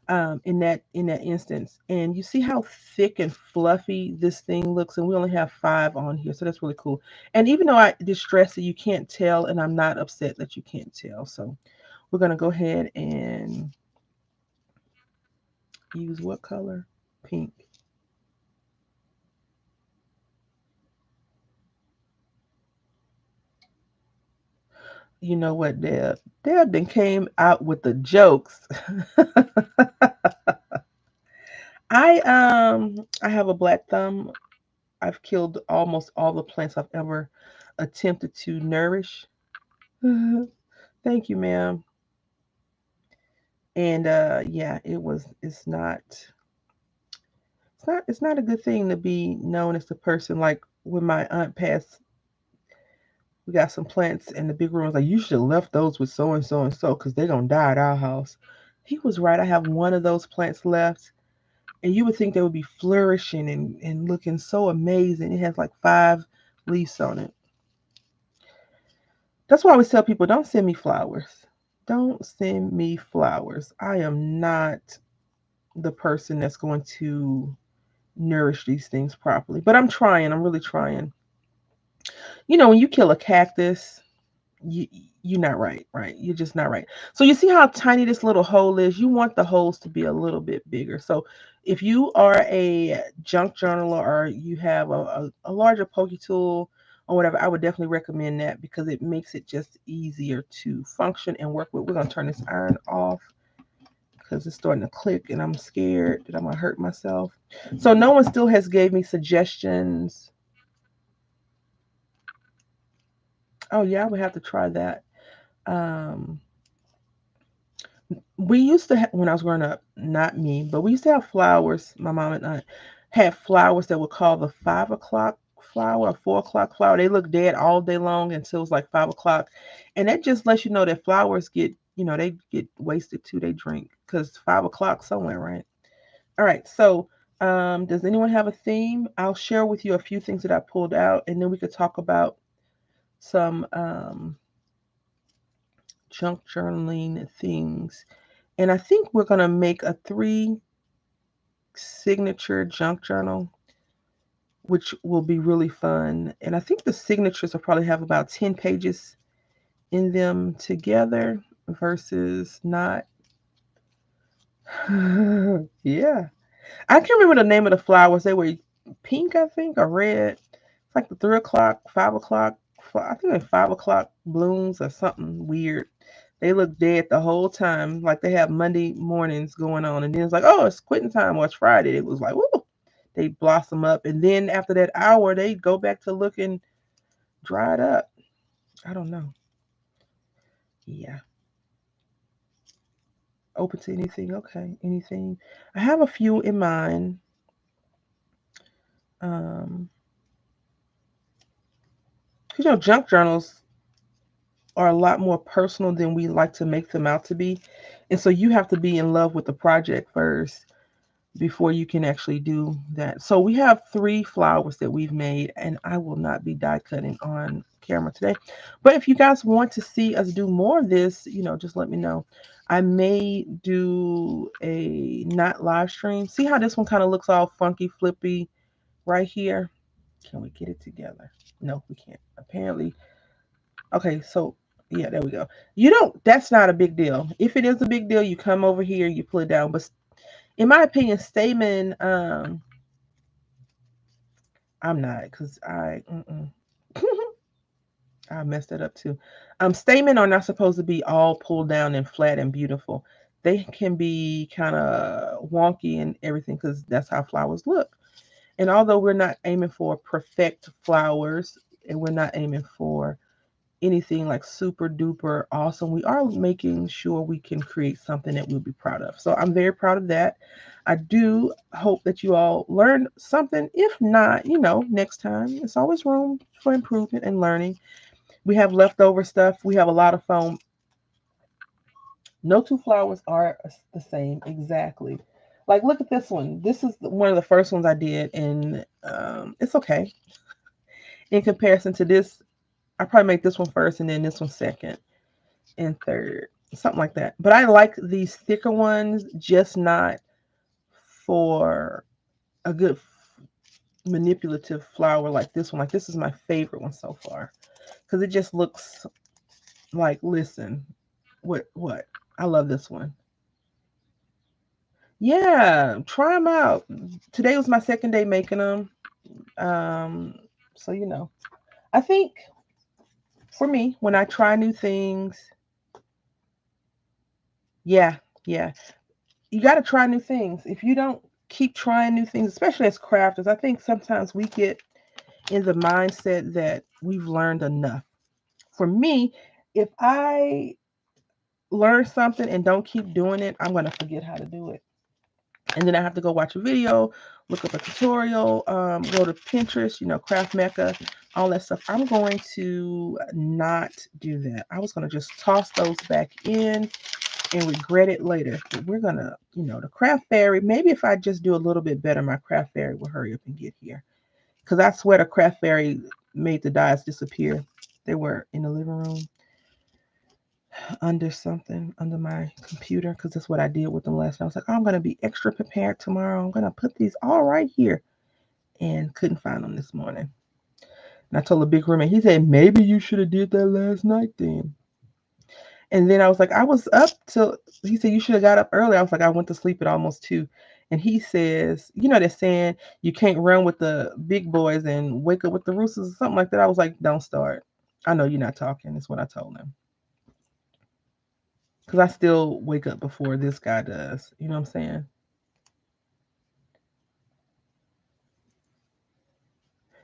in that instance. And you see how thick and fluffy this thing looks, and we only have 5 on here, so that's really cool. And even though I did stress that you can't tell, and I'm not upset that you can't tell, so we're gonna go ahead and use what color? Pink. You know what, Deb? Deb then came out with the jokes. I have a black thumb. I've killed almost all the plants I've ever attempted to nourish. Thank you, ma'am. And yeah, it's not a good thing to be known as the person, like when my aunt passed, we got some plants and the big room was like, you should have left those with so and so and so because they're gonna die at our house. He was right. I have one of those plants left, and you would think they would be flourishing and looking so amazing. It has like 5 leaves on it. That's why I always tell people, don't send me flowers. Don't send me flowers. I am not the person that's going to nourish these things properly. But I'm trying. I'm really trying. When you kill a cactus, you you're not right, right? You're just not right. So you see how tiny this little hole is? You want the holes to be a little bit bigger. So if you are a junk journaler or you have a larger pokey tool or whatever, I would definitely recommend that because it makes it just easier to function and work with. We're gonna turn this iron off because it's starting to click and I'm scared that I'm gonna hurt myself. So no one still has gave me suggestions. Oh yeah, I would have to try that. Um, we used to when I was growing up, not me, but we used to have flowers. My mom and aunt had flowers that were called the 5 o'clock flower or 4 o'clock flower. They look dead all day long until it was like 5 o'clock, and that just lets you know that flowers they get wasted too. They drink because 5 o'clock somewhere, right? All right. So, does anyone have a theme? I'll share with you a few things that I pulled out, and then we could talk about some junk journaling things. And I think we're going to make a 3 signature junk journal, which will be really fun. And I think the signatures will probably have about 10 pages in them together versus not. Yeah. I can't remember the name of the flowers. They were pink, I think, or red. It's like the 3 o'clock, 5 o'clock. I think they're 5 o'clock blooms or something weird. They look dead the whole time, like they have Monday mornings going on, and then it's like, oh, it's quitting time. Or it's Friday. It was like, whoa, they blossom up, and then after that hour, they go back to looking dried up. I don't know. Yeah, open to anything. Okay, anything. I have a few in mind. Um, 'Cause, junk journals are a lot more personal than we like to make them out to be. And so you have to be in love with the project first before you can actually do that. So we have 3 flowers that we've made, and I will not be die cutting on camera today. But if you guys want to see us do more of this, just let me know. I may do a not live stream. See how this one kind of looks all funky, flippy right here? Can we get it together? No, we can't. Apparently. Okay, so yeah, there we go. That's not a big deal. If it is a big deal, you come over here, you pull it down. But in my opinion, Stamen, I'm not, because I messed it up too. Stamen are not supposed to be all pulled down and flat and beautiful. They can be kind of wonky and everything because that's how flowers look. And although we're not aiming for perfect flowers and we're not aiming for anything like super duper awesome, we are making sure we can create something that we'll be proud of. So I'm very proud of that. I do hope that you all learned something. If not, next time, it's always room for improvement and learning. We have leftover stuff. We have a lot of foam. No 2 flowers are the same exactly. Like, look at this one. This is one of the first ones I did, and it's okay. In comparison to this, I probably make this one first and then this one second and third. Something like that. But I like these thicker ones, just not for a good manipulative flower like this one. Like, this is my favorite one so far. Because it just looks like, listen, what? I love this one. Yeah, try them out. Today was my second day making them. Um, so I think for me, when I try new things, yeah, yeah, you got to try new things. If you don't keep trying new things, especially as crafters, I think sometimes we get in the mindset that we've learned enough. For me, if I learn something and don't keep doing it, I'm going to forget how to do it. And then I have to go watch a video, look up a tutorial, go to Pinterest, Craft Mecca, all that stuff. I'm going to not do that. I was going to just toss those back in and regret it later. But we're going to, the Craft Fairy, maybe if I just do a little bit better, my Craft Fairy will hurry up and get here. Because I swear the Craft Fairy made the dies disappear. They were in the living room under my computer, because that's what I did with them last night. I was like, oh, I'm going to be extra prepared tomorrow. I'm going to put these all right here, and couldn't find them this morning. And I told the big roommate, he said, maybe you should have did that last night then. And then I was like, I was up till, he said, you should have got up early. I was like, I went to sleep at almost 2. And he says, they're saying you can't run with the big boys and wake up with the roosters or something like that. I was like, don't start. I know you're not talking. That's what I told him. Because I still wake up before this guy does. You know what I'm saying?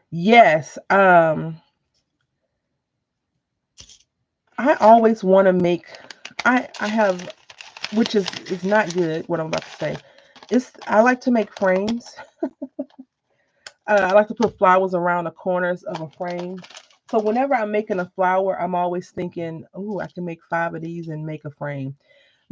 Yes. I always want to make, I have, which is not good, what I'm about to say. I like to make frames. I like to put flowers around the corners of a frame. So whenever I'm making a flower, I'm always thinking, oh, I can make 5 of these and make a frame.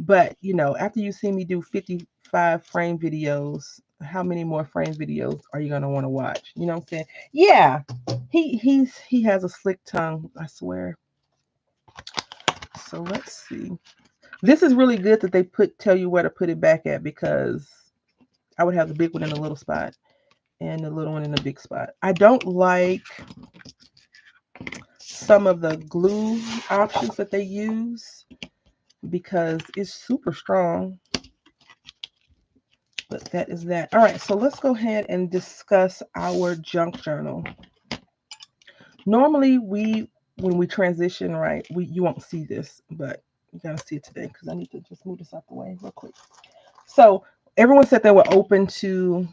But, after you see me do 55 frame videos, how many more frame videos are you going to want to watch? You know what I'm saying? Yeah. He has a slick tongue, I swear. So let's see. This is really good that they tell you where to put it back at, because I would have the big one in the little spot and the little one in the big spot. I don't like some of the glue options that they use because it's super strong. But that is that. All right, so let's go ahead and discuss our junk journal. Normally, when we transition, right, you won't see this, but you gotta see it today because I need to just move this out the way real quick. So everyone said they were open to.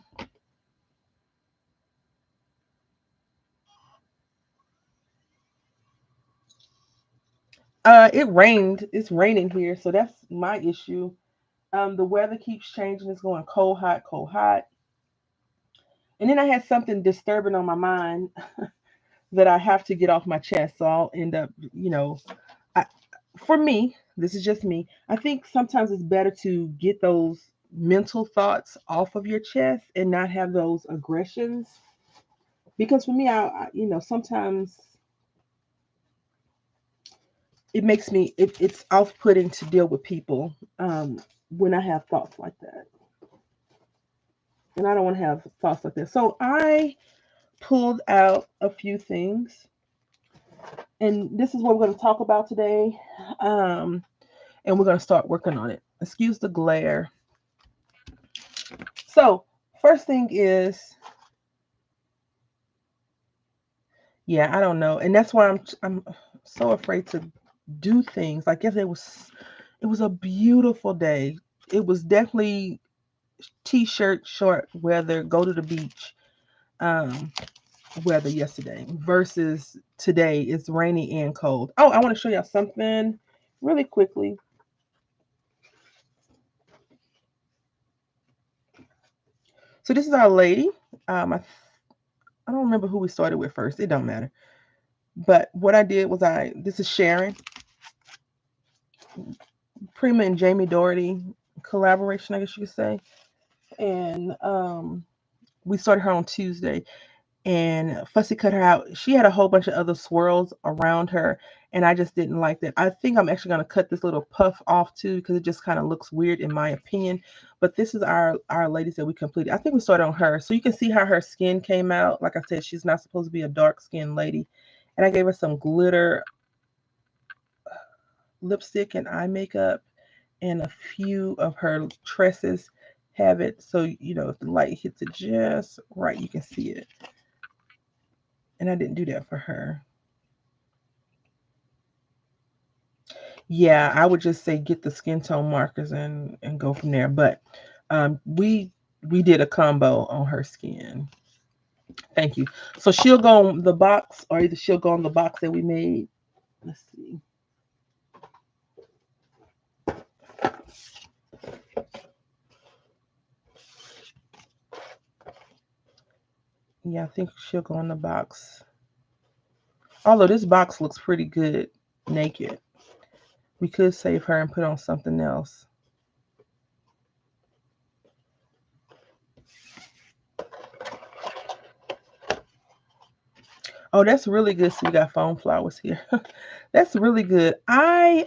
It rained. It's raining here, so that's my issue. The weather keeps changing. It's going cold, hot, cold, hot. And then I had something disturbing on my mind that I have to get off my chest. So I'll end up, I, for me, this is just me. I think sometimes it's better to get those mental thoughts off of your chest and not have those aggressions. Because for me, sometimes it makes me, it's off putting to deal with people when I have thoughts like that. And I don't want to have thoughts like that. So I pulled out a few things, and this is what we're going to talk about today. And we're going to start working on it. Excuse the glare. So, first thing is, yeah, I don't know, and that's why I'm so afraid to do things. Like yesterday it was a beautiful day. It was definitely t-shirt, short weather, go to the beach. Weather yesterday versus today is rainy and cold. Oh, I want to show y'all something really quickly. So this is our lady. I don't remember who we started with first. It don't matter. But what I did was this is Sharon, Prima and Jamie Doherty collaboration, I guess you could say. and we started her on Tuesday. And Fussy cut her out. She had a whole bunch of other swirls around her, and I just didn't like that. I think I'm actually gonna cut this little puff off too because it just kind of looks weird in my opinion. But this is our ladies that we completed. I think we started on her, so you can see how her skin came out. Like I said, she's not supposed to be a dark skinned lady, and I gave her some glitter lipstick and eye makeup, and a few of her tresses have it. So if the light hits it just right, you can see it. And I didn't do that for her. Yeah, I would just say get the skin tone markers and go from there. But we did a combo on her skin. Thank you. So she'll go on the box, or either she'll go on the box that we made. Let's see. Yeah, I think she'll go on the box. Although this box looks pretty good naked. We could save her and put on something else. Oh, that's really good. So we got foam flowers here. That's really good. I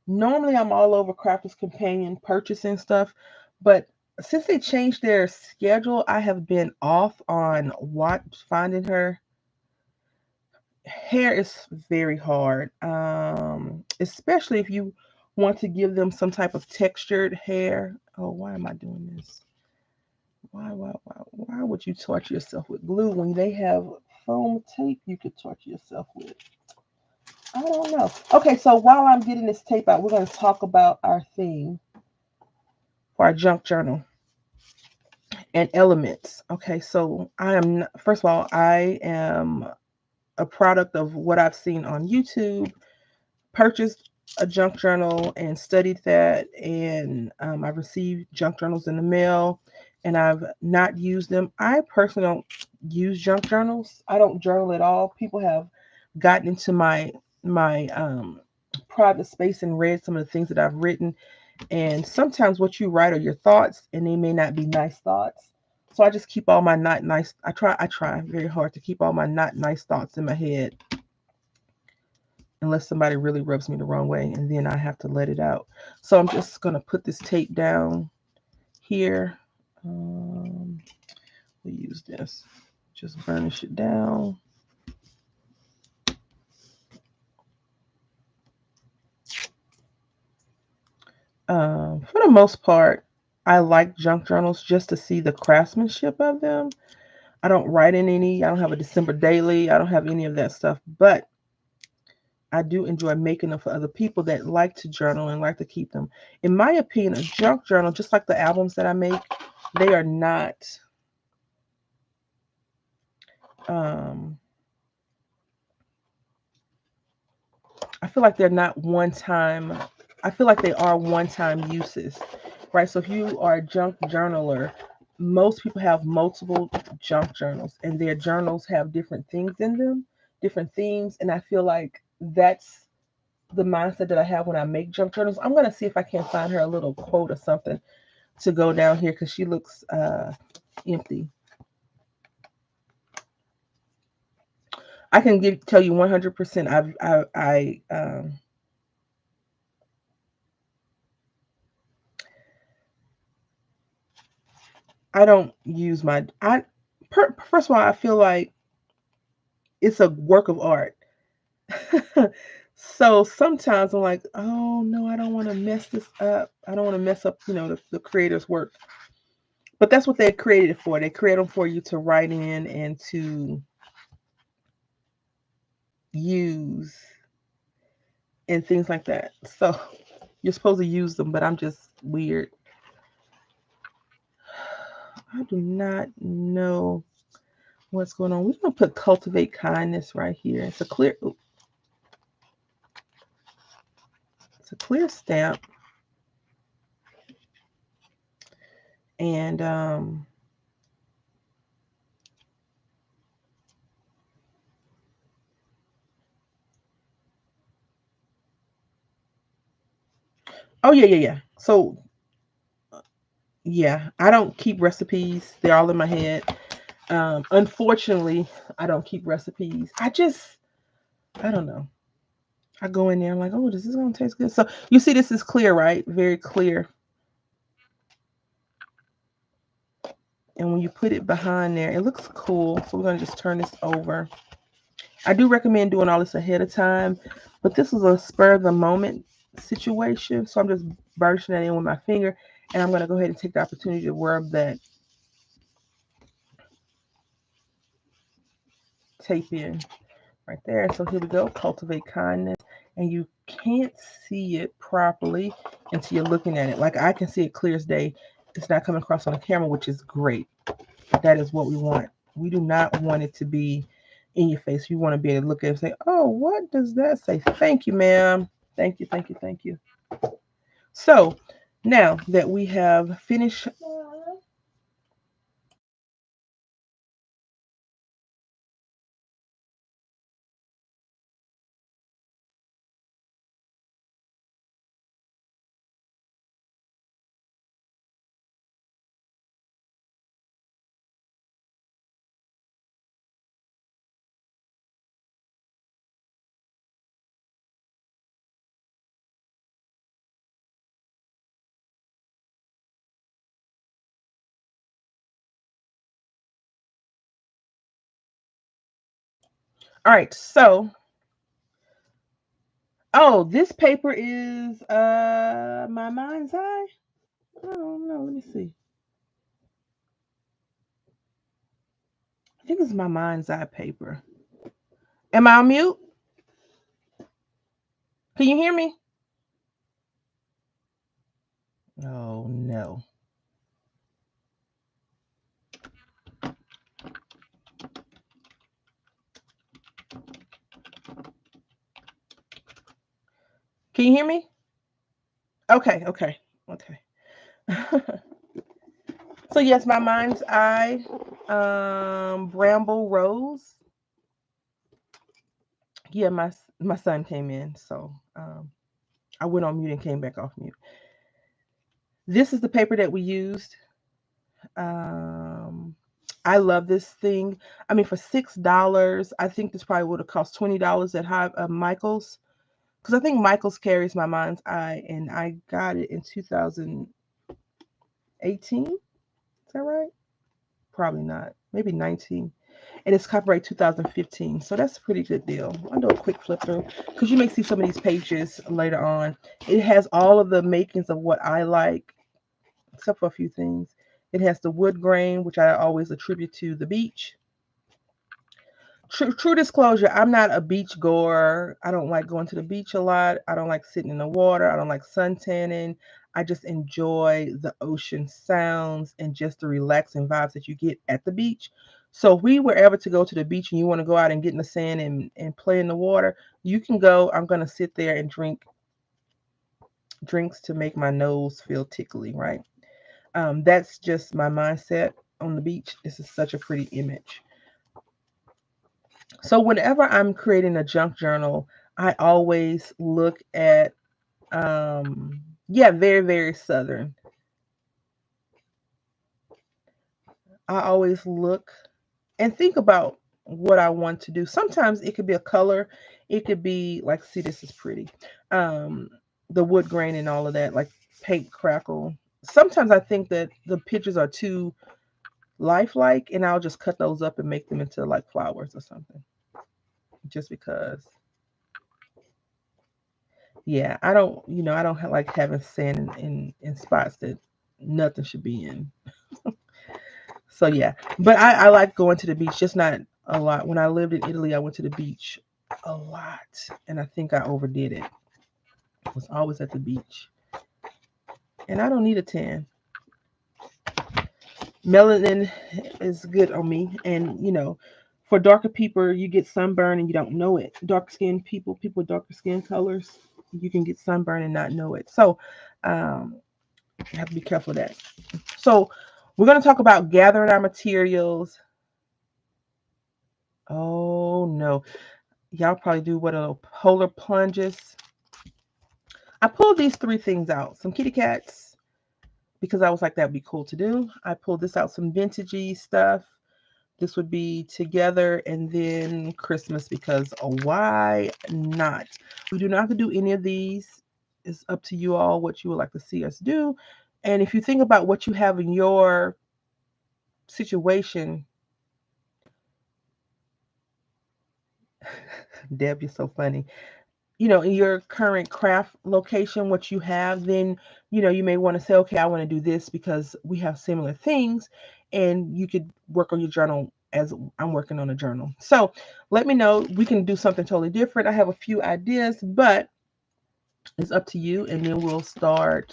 normally I'm all over Crafters Companion purchasing stuff, but since they changed their schedule, I have been off on what finding her. Hair is very hard, especially if you want to give them some type of textured hair. Oh, why am I doing this? Why would you torture yourself with glue when they have foam tape you could torture yourself with? I don't know. Okay, so while I'm getting this tape out, we're going to talk about our theme for our junk journal and elements. Okay, so first of all, I am a product of what I've seen on YouTube, purchased a junk journal and studied that, and I've received junk journals in the mail, and I've not used them. I personally don't use junk journals. I don't journal at all. People have gotten into my private space and read some of the things that I've written, and sometimes what you write are your thoughts, and they may not be nice thoughts. So I just keep all my not nice. I try very hard to keep all my not nice thoughts in my head, unless somebody really rubs me the wrong way, and then I have to let it out. So I'm just gonna put this tape down here. Um, we'll use this. Just burnish it down. For the most part, I like junk journals just to see the craftsmanship of them. I don't write in any. I don't have a December daily. I don't have any of that stuff. But I do enjoy making them for other people that like to journal and like to keep them. In my opinion, a junk journal, just like the albums that I make, they are not. Um, I feel like they're not one time. I feel like they are one time uses, right? So if you are a junk journaler, most people have multiple junk journals, and their journals have different things in them, different themes, and I feel like that's the mindset that I have when I make junk journals. I'm gonna see if I can find her a little quote or something to go down here because she looks empty. I can tell you 100%. I don't use my first of all, I feel like it's a work of art. So sometimes I'm like, oh no, I don't want to mess this up. I don't want to mess up, the creator's work. But that's what they created it for. They create them for you to write in and to use and things like that. So you're supposed to use them, but I'm just weird. I do not know what's going on. We're gonna put cultivate kindness right here. It's a clear stamp. And oh yeah. So Yeah, I don't keep recipes. They're all in my head. Unfortunately, I don't keep recipes. I don't know. I go in there, I'm like, oh, this is gonna taste good. So you see, this is clear, right? Very clear. And when you put it behind there, it looks cool. So we're gonna just turn this over. I do recommend doing all this ahead of time, but this was a spur of the moment situation. So I'm just bursting that in with my finger, and I'm gonna go ahead and take the opportunity to rub that tape in right there. So here we go. Cultivate kindness, and you can't see it properly until you're looking at it. Like I can see it clear as day. It's not coming across on the camera, which is great. That is what we want. We do not want it to be in your face. You want to be able to look at it and say, oh, what does that say? Thank you, ma'am. Thank you, thank you, thank you. So now that we have finished. All right, so oh, this paper is my mind's eye. I don't know. Let me see. I think it's my mind's eye paper. Am I on mute? Can you hear me? Oh no. Can you hear me? Okay, okay, okay. So yes, my mind's eye, bramble rose. Yeah, my son came in, so I went on mute and came back off mute. This is the paper that we used. Um, I love this thing. I mean, for $6, I think this probably would have cost $20 at Michael's, because I think Michael's carries my mind's eye, and I got it in 2018. Is that right? Probably not. Maybe 19. And it's copyright 2015. So that's a pretty good deal. I'll do a quick flip through because you may see some of these pages later on. It has all of the makings of what I like, except for a few things. It has the wood grain, which I always attribute to the beach. True disclosure, I'm not a beach goer. I don't like going to the beach a lot. I don't like sitting in the water. I don't like sun tanning. I just enjoy the ocean sounds and just the relaxing vibes that you get at the beach. So if we were ever to go to the beach and you want to go out and get in the sand and play in the water, you can go. I'm going to sit there and drink drinks to make my nose feel tickly, right? That's just my mindset on the beach. This is such a pretty image. So whenever I'm creating a junk journal, I always look at yeah, very, very southern. I always look and think about what I want to do. Sometimes it could be a color, it could be like, see, this is pretty. Um, the wood grain and all of that, like paint crackle. Sometimes I think that the pictures are too lifelike, and I'll just cut those up and make them into like flowers or something. Just because, yeah, I don't like having sand in spots that nothing should be in. So yeah, but I like going to the beach, just not a lot. When I lived in Italy, I went to the beach a lot, and I think I overdid it. I was always at the beach, and I don't need a tan. Melanin is good on me, and for darker people, you get sunburn and you don't know it. Dark skinned people with darker skin colors, you can get sunburn and not know it. So, you have to be careful of that. So, we're going to talk about gathering our materials. Oh no, y'all probably do what are polar plunges. I pulled these three things out. Some kitty cats, because I was like, that would be cool to do. I pulled this out, some vintagey stuff. This would be together, and then Christmas, because why not? We do not have to do any of these. It's up to you all what you would like to see us do. And if you think about what you have in your situation, Deb, you're so funny. In your current craft location, what you have, then, you may want to say, okay, I want to do this because we have similar things, and you could work on your journal as I'm working on a journal. So let me know. We can do something totally different. I have a few ideas, but it's up to you, and then we'll start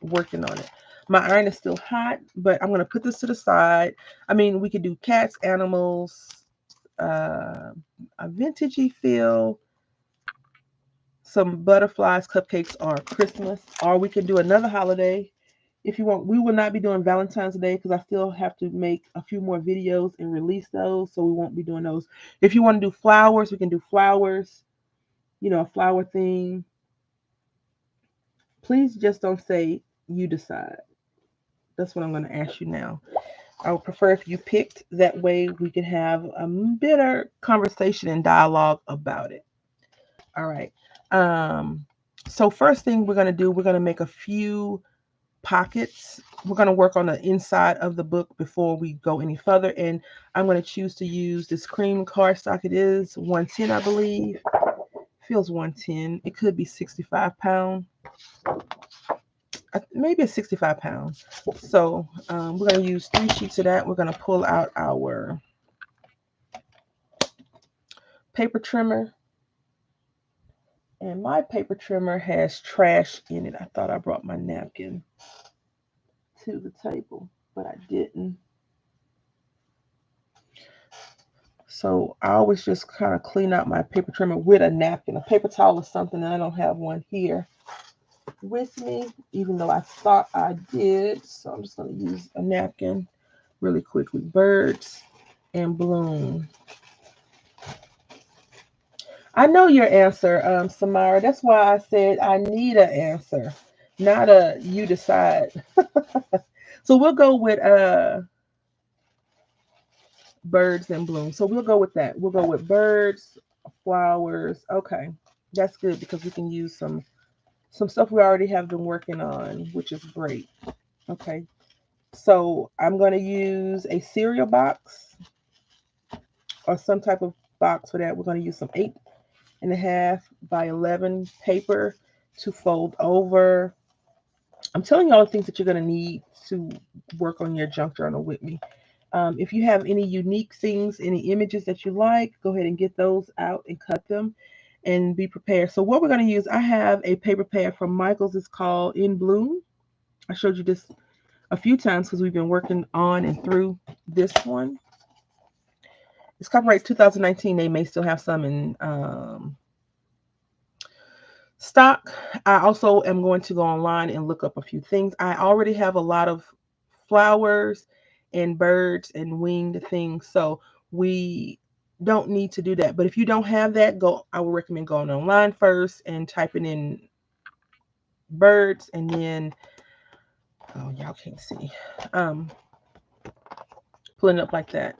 working on it. My iron is still hot, but I'm going to put this to the side. I mean, we could do cats, animals, a vintagey feel, some butterflies, cupcakes, or Christmas, or we can do another holiday if you want. We will not be doing Valentine's Day because I still have to make a few more videos and release those, so we won't be doing those. If you want to do flowers, we can do flowers, a flower theme. Please just don't say you decide. That's what I'm going to ask you now. I would prefer if you picked, that way we can have a better conversation and dialogue about it. All right. So first thing we're going to do, we're going to make a few pockets. We're going to work on the inside of the book before we go any further. And I'm going to choose to use this cream cardstock. It is 110, I believe. Feels 110. It could be 65 pound. Maybe it's 65 pounds. So we're going to use 3 sheets of that. We're going to pull out our paper trimmer. And my paper trimmer has trash in it. I thought I brought my napkin to the table, but I didn't. So I always just kind of clean out my paper trimmer with a napkin. A paper towel or something, and I don't have one here with me, even though I thought I did. So I'm just going to use a napkin really quickly. Birds and bloom. I know your answer, Samara. That's why I said I need an answer, not a you decide. So we'll go with birds and bloom. So we'll go with that. We'll go with birds, flowers. Okay, that's good because we can use some stuff we already have been working on, which is great. Okay, so I'm going to use a cereal box or some type of box for that. We're going to use some 8.5 by 11 paper to fold over. I'm telling you all the things that you're going to need to work on your junk journal with me. If you have any unique things, any images that you like, go ahead and get those out and cut them and be prepared. So what we're going to use, I have a paper pad from Michaels. It's called In Bloom. I showed you this a few times because we've been working on and through this one. It's copyright 2019. They may still have some in stock. I also am going to go online and look up a few things. I already have a lot of flowers and birds and winged things, so we don't need to do that. But if you don't have that, I would recommend going online first and typing in birds, and then y'all can't see, pulling it up like that.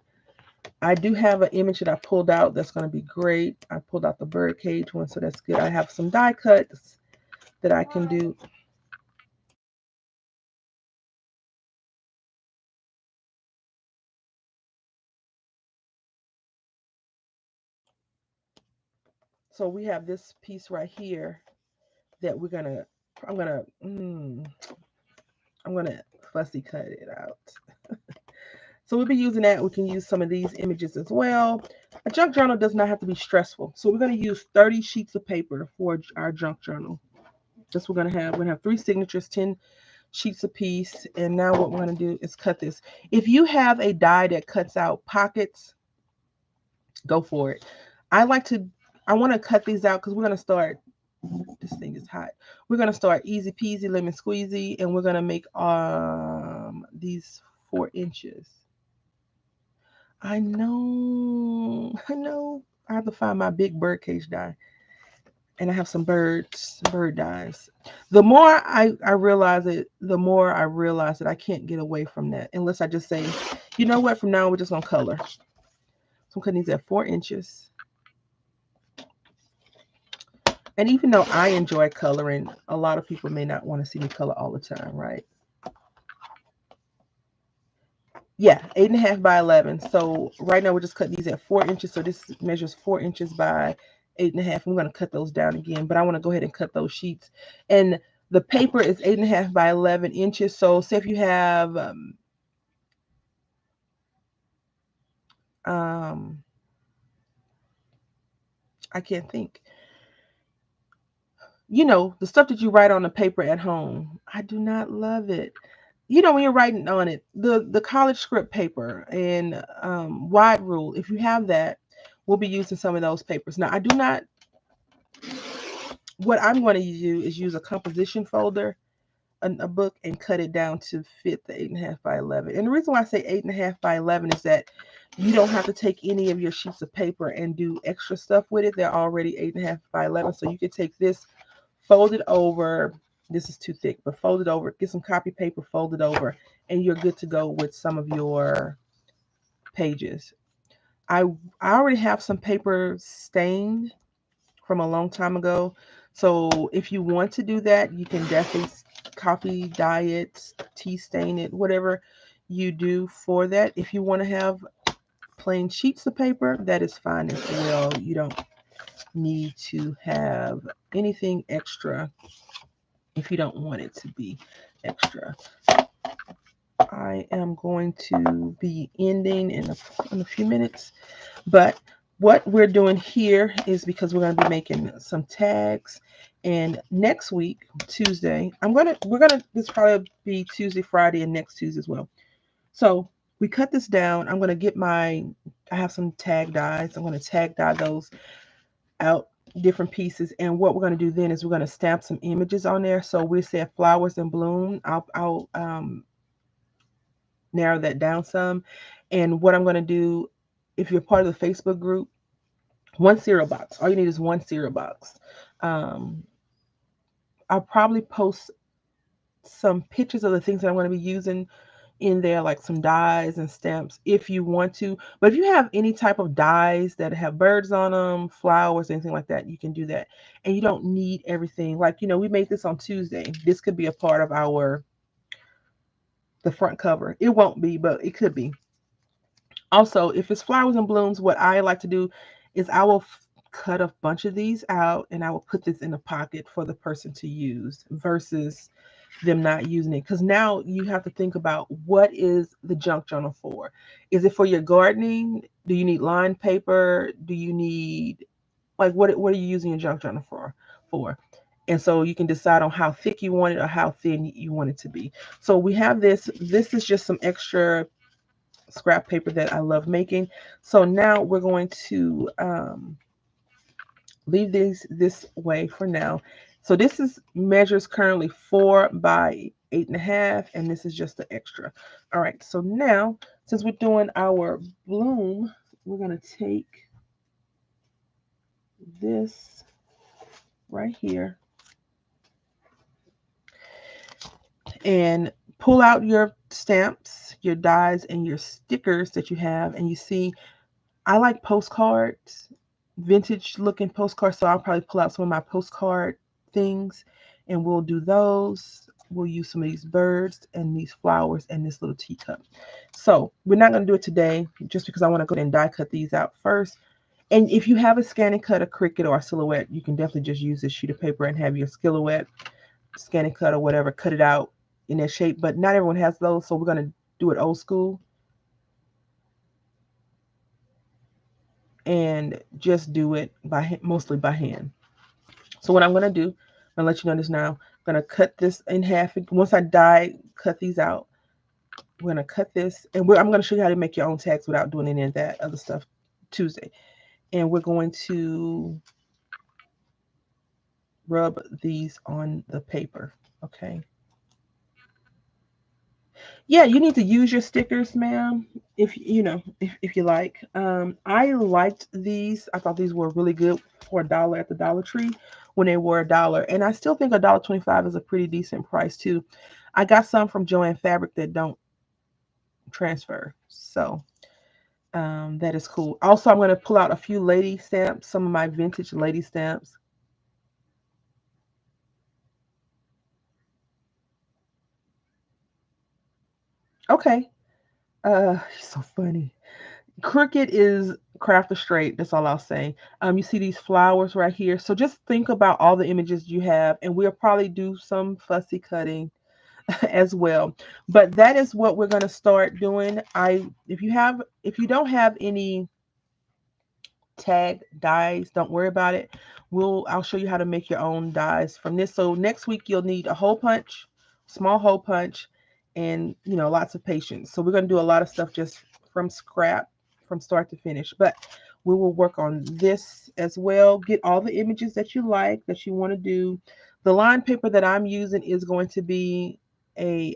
I do have an image that I pulled out that's going to be great. I pulled out the bird cage one, so that's good. I have some die cuts that I can do. So we have this piece right here that I'm gonna fussy cut it out. So we'll be using that. We can use some of these images as well. A junk journal does not have to be stressful. So we're gonna use 30 sheets of paper for our junk journal. That's what we're gonna have. We're gonna have 3 signatures, 10 sheets a piece. And now what we're gonna do is cut this. If you have a die that cuts out pockets, go for it. I want to cut these out because we're going to start. This thing is hot. We're going to start easy peasy lemon squeezy, and we're going to make these 4 inches. I know. I have to find my big birdcage die. And I have some bird dyes. The more I realize it, the more I realize that I can't get away from that unless I just say, you know what, from now on we're just gonna color. So I'm cutting these at 4 inches. And even though I enjoy coloring, a lot of people may not want to see me color all the time, right? Yeah, 8.5 by 11. So right now we're just cutting these at 4 inches. So this measures 4 inches by 8.5. I'm going to cut those down again, but I want to go ahead and cut those sheets. And the paper is 8.5 by 11 inches. So say if you have, um, I can't think. You know, the stuff that you write on the paper at home. I do not love it. You know, when you're writing on it, the college script paper and wide rule, if you have that, we'll be using some of those papers. Now, I do not, what I'm going to do is use a composition folder, a book, and cut it down to fit the 8.5 by 11. And the reason why I say 8.5 by 11 is that you don't have to take any of your sheets of paper and do extra stuff with it. They're already 8.5 by 11. So you can take this, fold it over. This is too thick, but fold it over, get some copy paper, fold it over, and you're good to go with some of your pages. I I already have some paper stained from a long time ago. So if you want to do that, you can definitely copy, dye it, tea stain it, whatever you do for that. If you want to have plain sheets of paper, that is fine as well. You don't need to have anything extra if you don't want it to be extra. I am going to be ending in a few minutes, but what we're doing here is because we're going to be making some tags, and next week, Tuesday, this probably be Tuesday, Friday, and next Tuesday as well. So we cut this down. I'm going to get I have some tag dyes. I'm going to tag dye those out different pieces, and what we're going to do then is we're going to stamp some images on there. So we said flowers in bloom. I'll narrow that down some. And what I'm going to do, if you're part of the Facebook group, one cereal box. All you need is one cereal box. Um, I'll probably post some pictures of the things that I'm going to be using in there, like some dies and stamps if you want to. But if you have any type of dies that have birds on them, flowers, anything like that, you can do that. And you don't need everything. Like, we made this on Tuesday. This could be a part of the front cover. It won't be, but it could be. Also, if it's flowers and blooms, what I like to do is I will cut a bunch of these out and I will put this in a pocket for the person to use versus them not using it. Because now you have to think about, what is the junk journal for? Is it for your gardening? Do you need lined paper? Do you need, like, what are you using your junk journal for? And so you can decide on how thick you want it or how thin you want it to be. So we have this. This is just some extra scrap paper that I love making. So now we're going to leave this way for now. So this is measures currently 4 by 8.5, and this is just the extra. All right, so now since we're doing our bloom, we're going to take this right here and pull out your stamps, your dies, and your stickers that you have. And you see, I like postcards, vintage looking postcards, so I'll probably pull out some of my postcard things and we'll do those. We'll use some of these birds and these flowers and this little teacup. So we're not going to do it today just because I want to go ahead and die cut these out first. And if you have a scan and cut, a Cricut, or a silhouette, you can definitely just use this sheet of paper and have your silhouette, scan and cut, or whatever, cut it out in that shape. But not everyone has those, so we're going to do it old school and just do it mostly by hand. So what I'm going to do, I'm going to let you know this now. I'm going to cut this in half. Once I cut these out, we're going to cut this. And I'm going to show you how to make your own tags without doing any of that other stuff Tuesday. And we're going to rub these on the paper. Okay. Yeah, you need to use your stickers, ma'am, if if you like. I liked these. I thought these were really good for $1 at the Dollar Tree when they were $1, and I still think $1.25 is a pretty decent price too. I got some from Joann Fabric that don't transfer, so that is cool. Also, I'm going to pull out a few lady stamps, some of my vintage lady stamps. Okay, so funny. Crooked is crafter straight. That's all I'll say. You see these flowers right here. So just think about all the images you have, and we'll probably do some fussy cutting as well. But that is what we're going to start doing. If you don't have any tag dies, don't worry about it. I'll show you how to make your own dies from this. So next week you'll need a hole punch, small hole punch, and lots of patience. So we're going to do a lot of stuff just from scrap, from start to finish. But we will work on this as well. Get all the images that you like, that you want to do. The line paper that I'm using is going to be a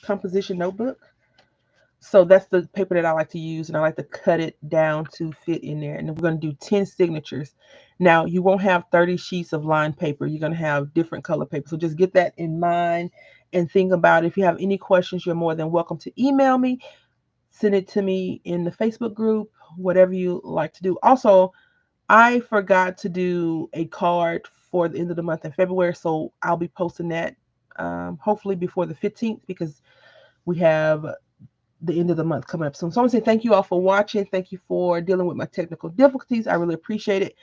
composition notebook. So that's the paper that I like to use, and I like to cut it down to fit in there. And then we're going to do 10 signatures. Now, you won't have 30 sheets of lined paper. You're going to have different color paper. So just get that in mind and think about it. If you have any questions, you're more than welcome to email me, send it to me in the Facebook group, whatever you like to do. Also, I forgot to do a card for the end of the month in February, so I'll be posting that hopefully before the 15th, because we have the end of the month coming up soon. So I want to say thank you all for watching. Thank you for dealing with my technical difficulties. I really appreciate it.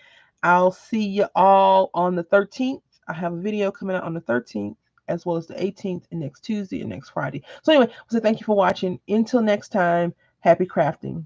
I'll see you all on the 13th. I have a video coming out on the 13th, as well as the 18th, and next Tuesday and next Friday. So anyway, I want to say thank you for watching. Until next time, happy crafting.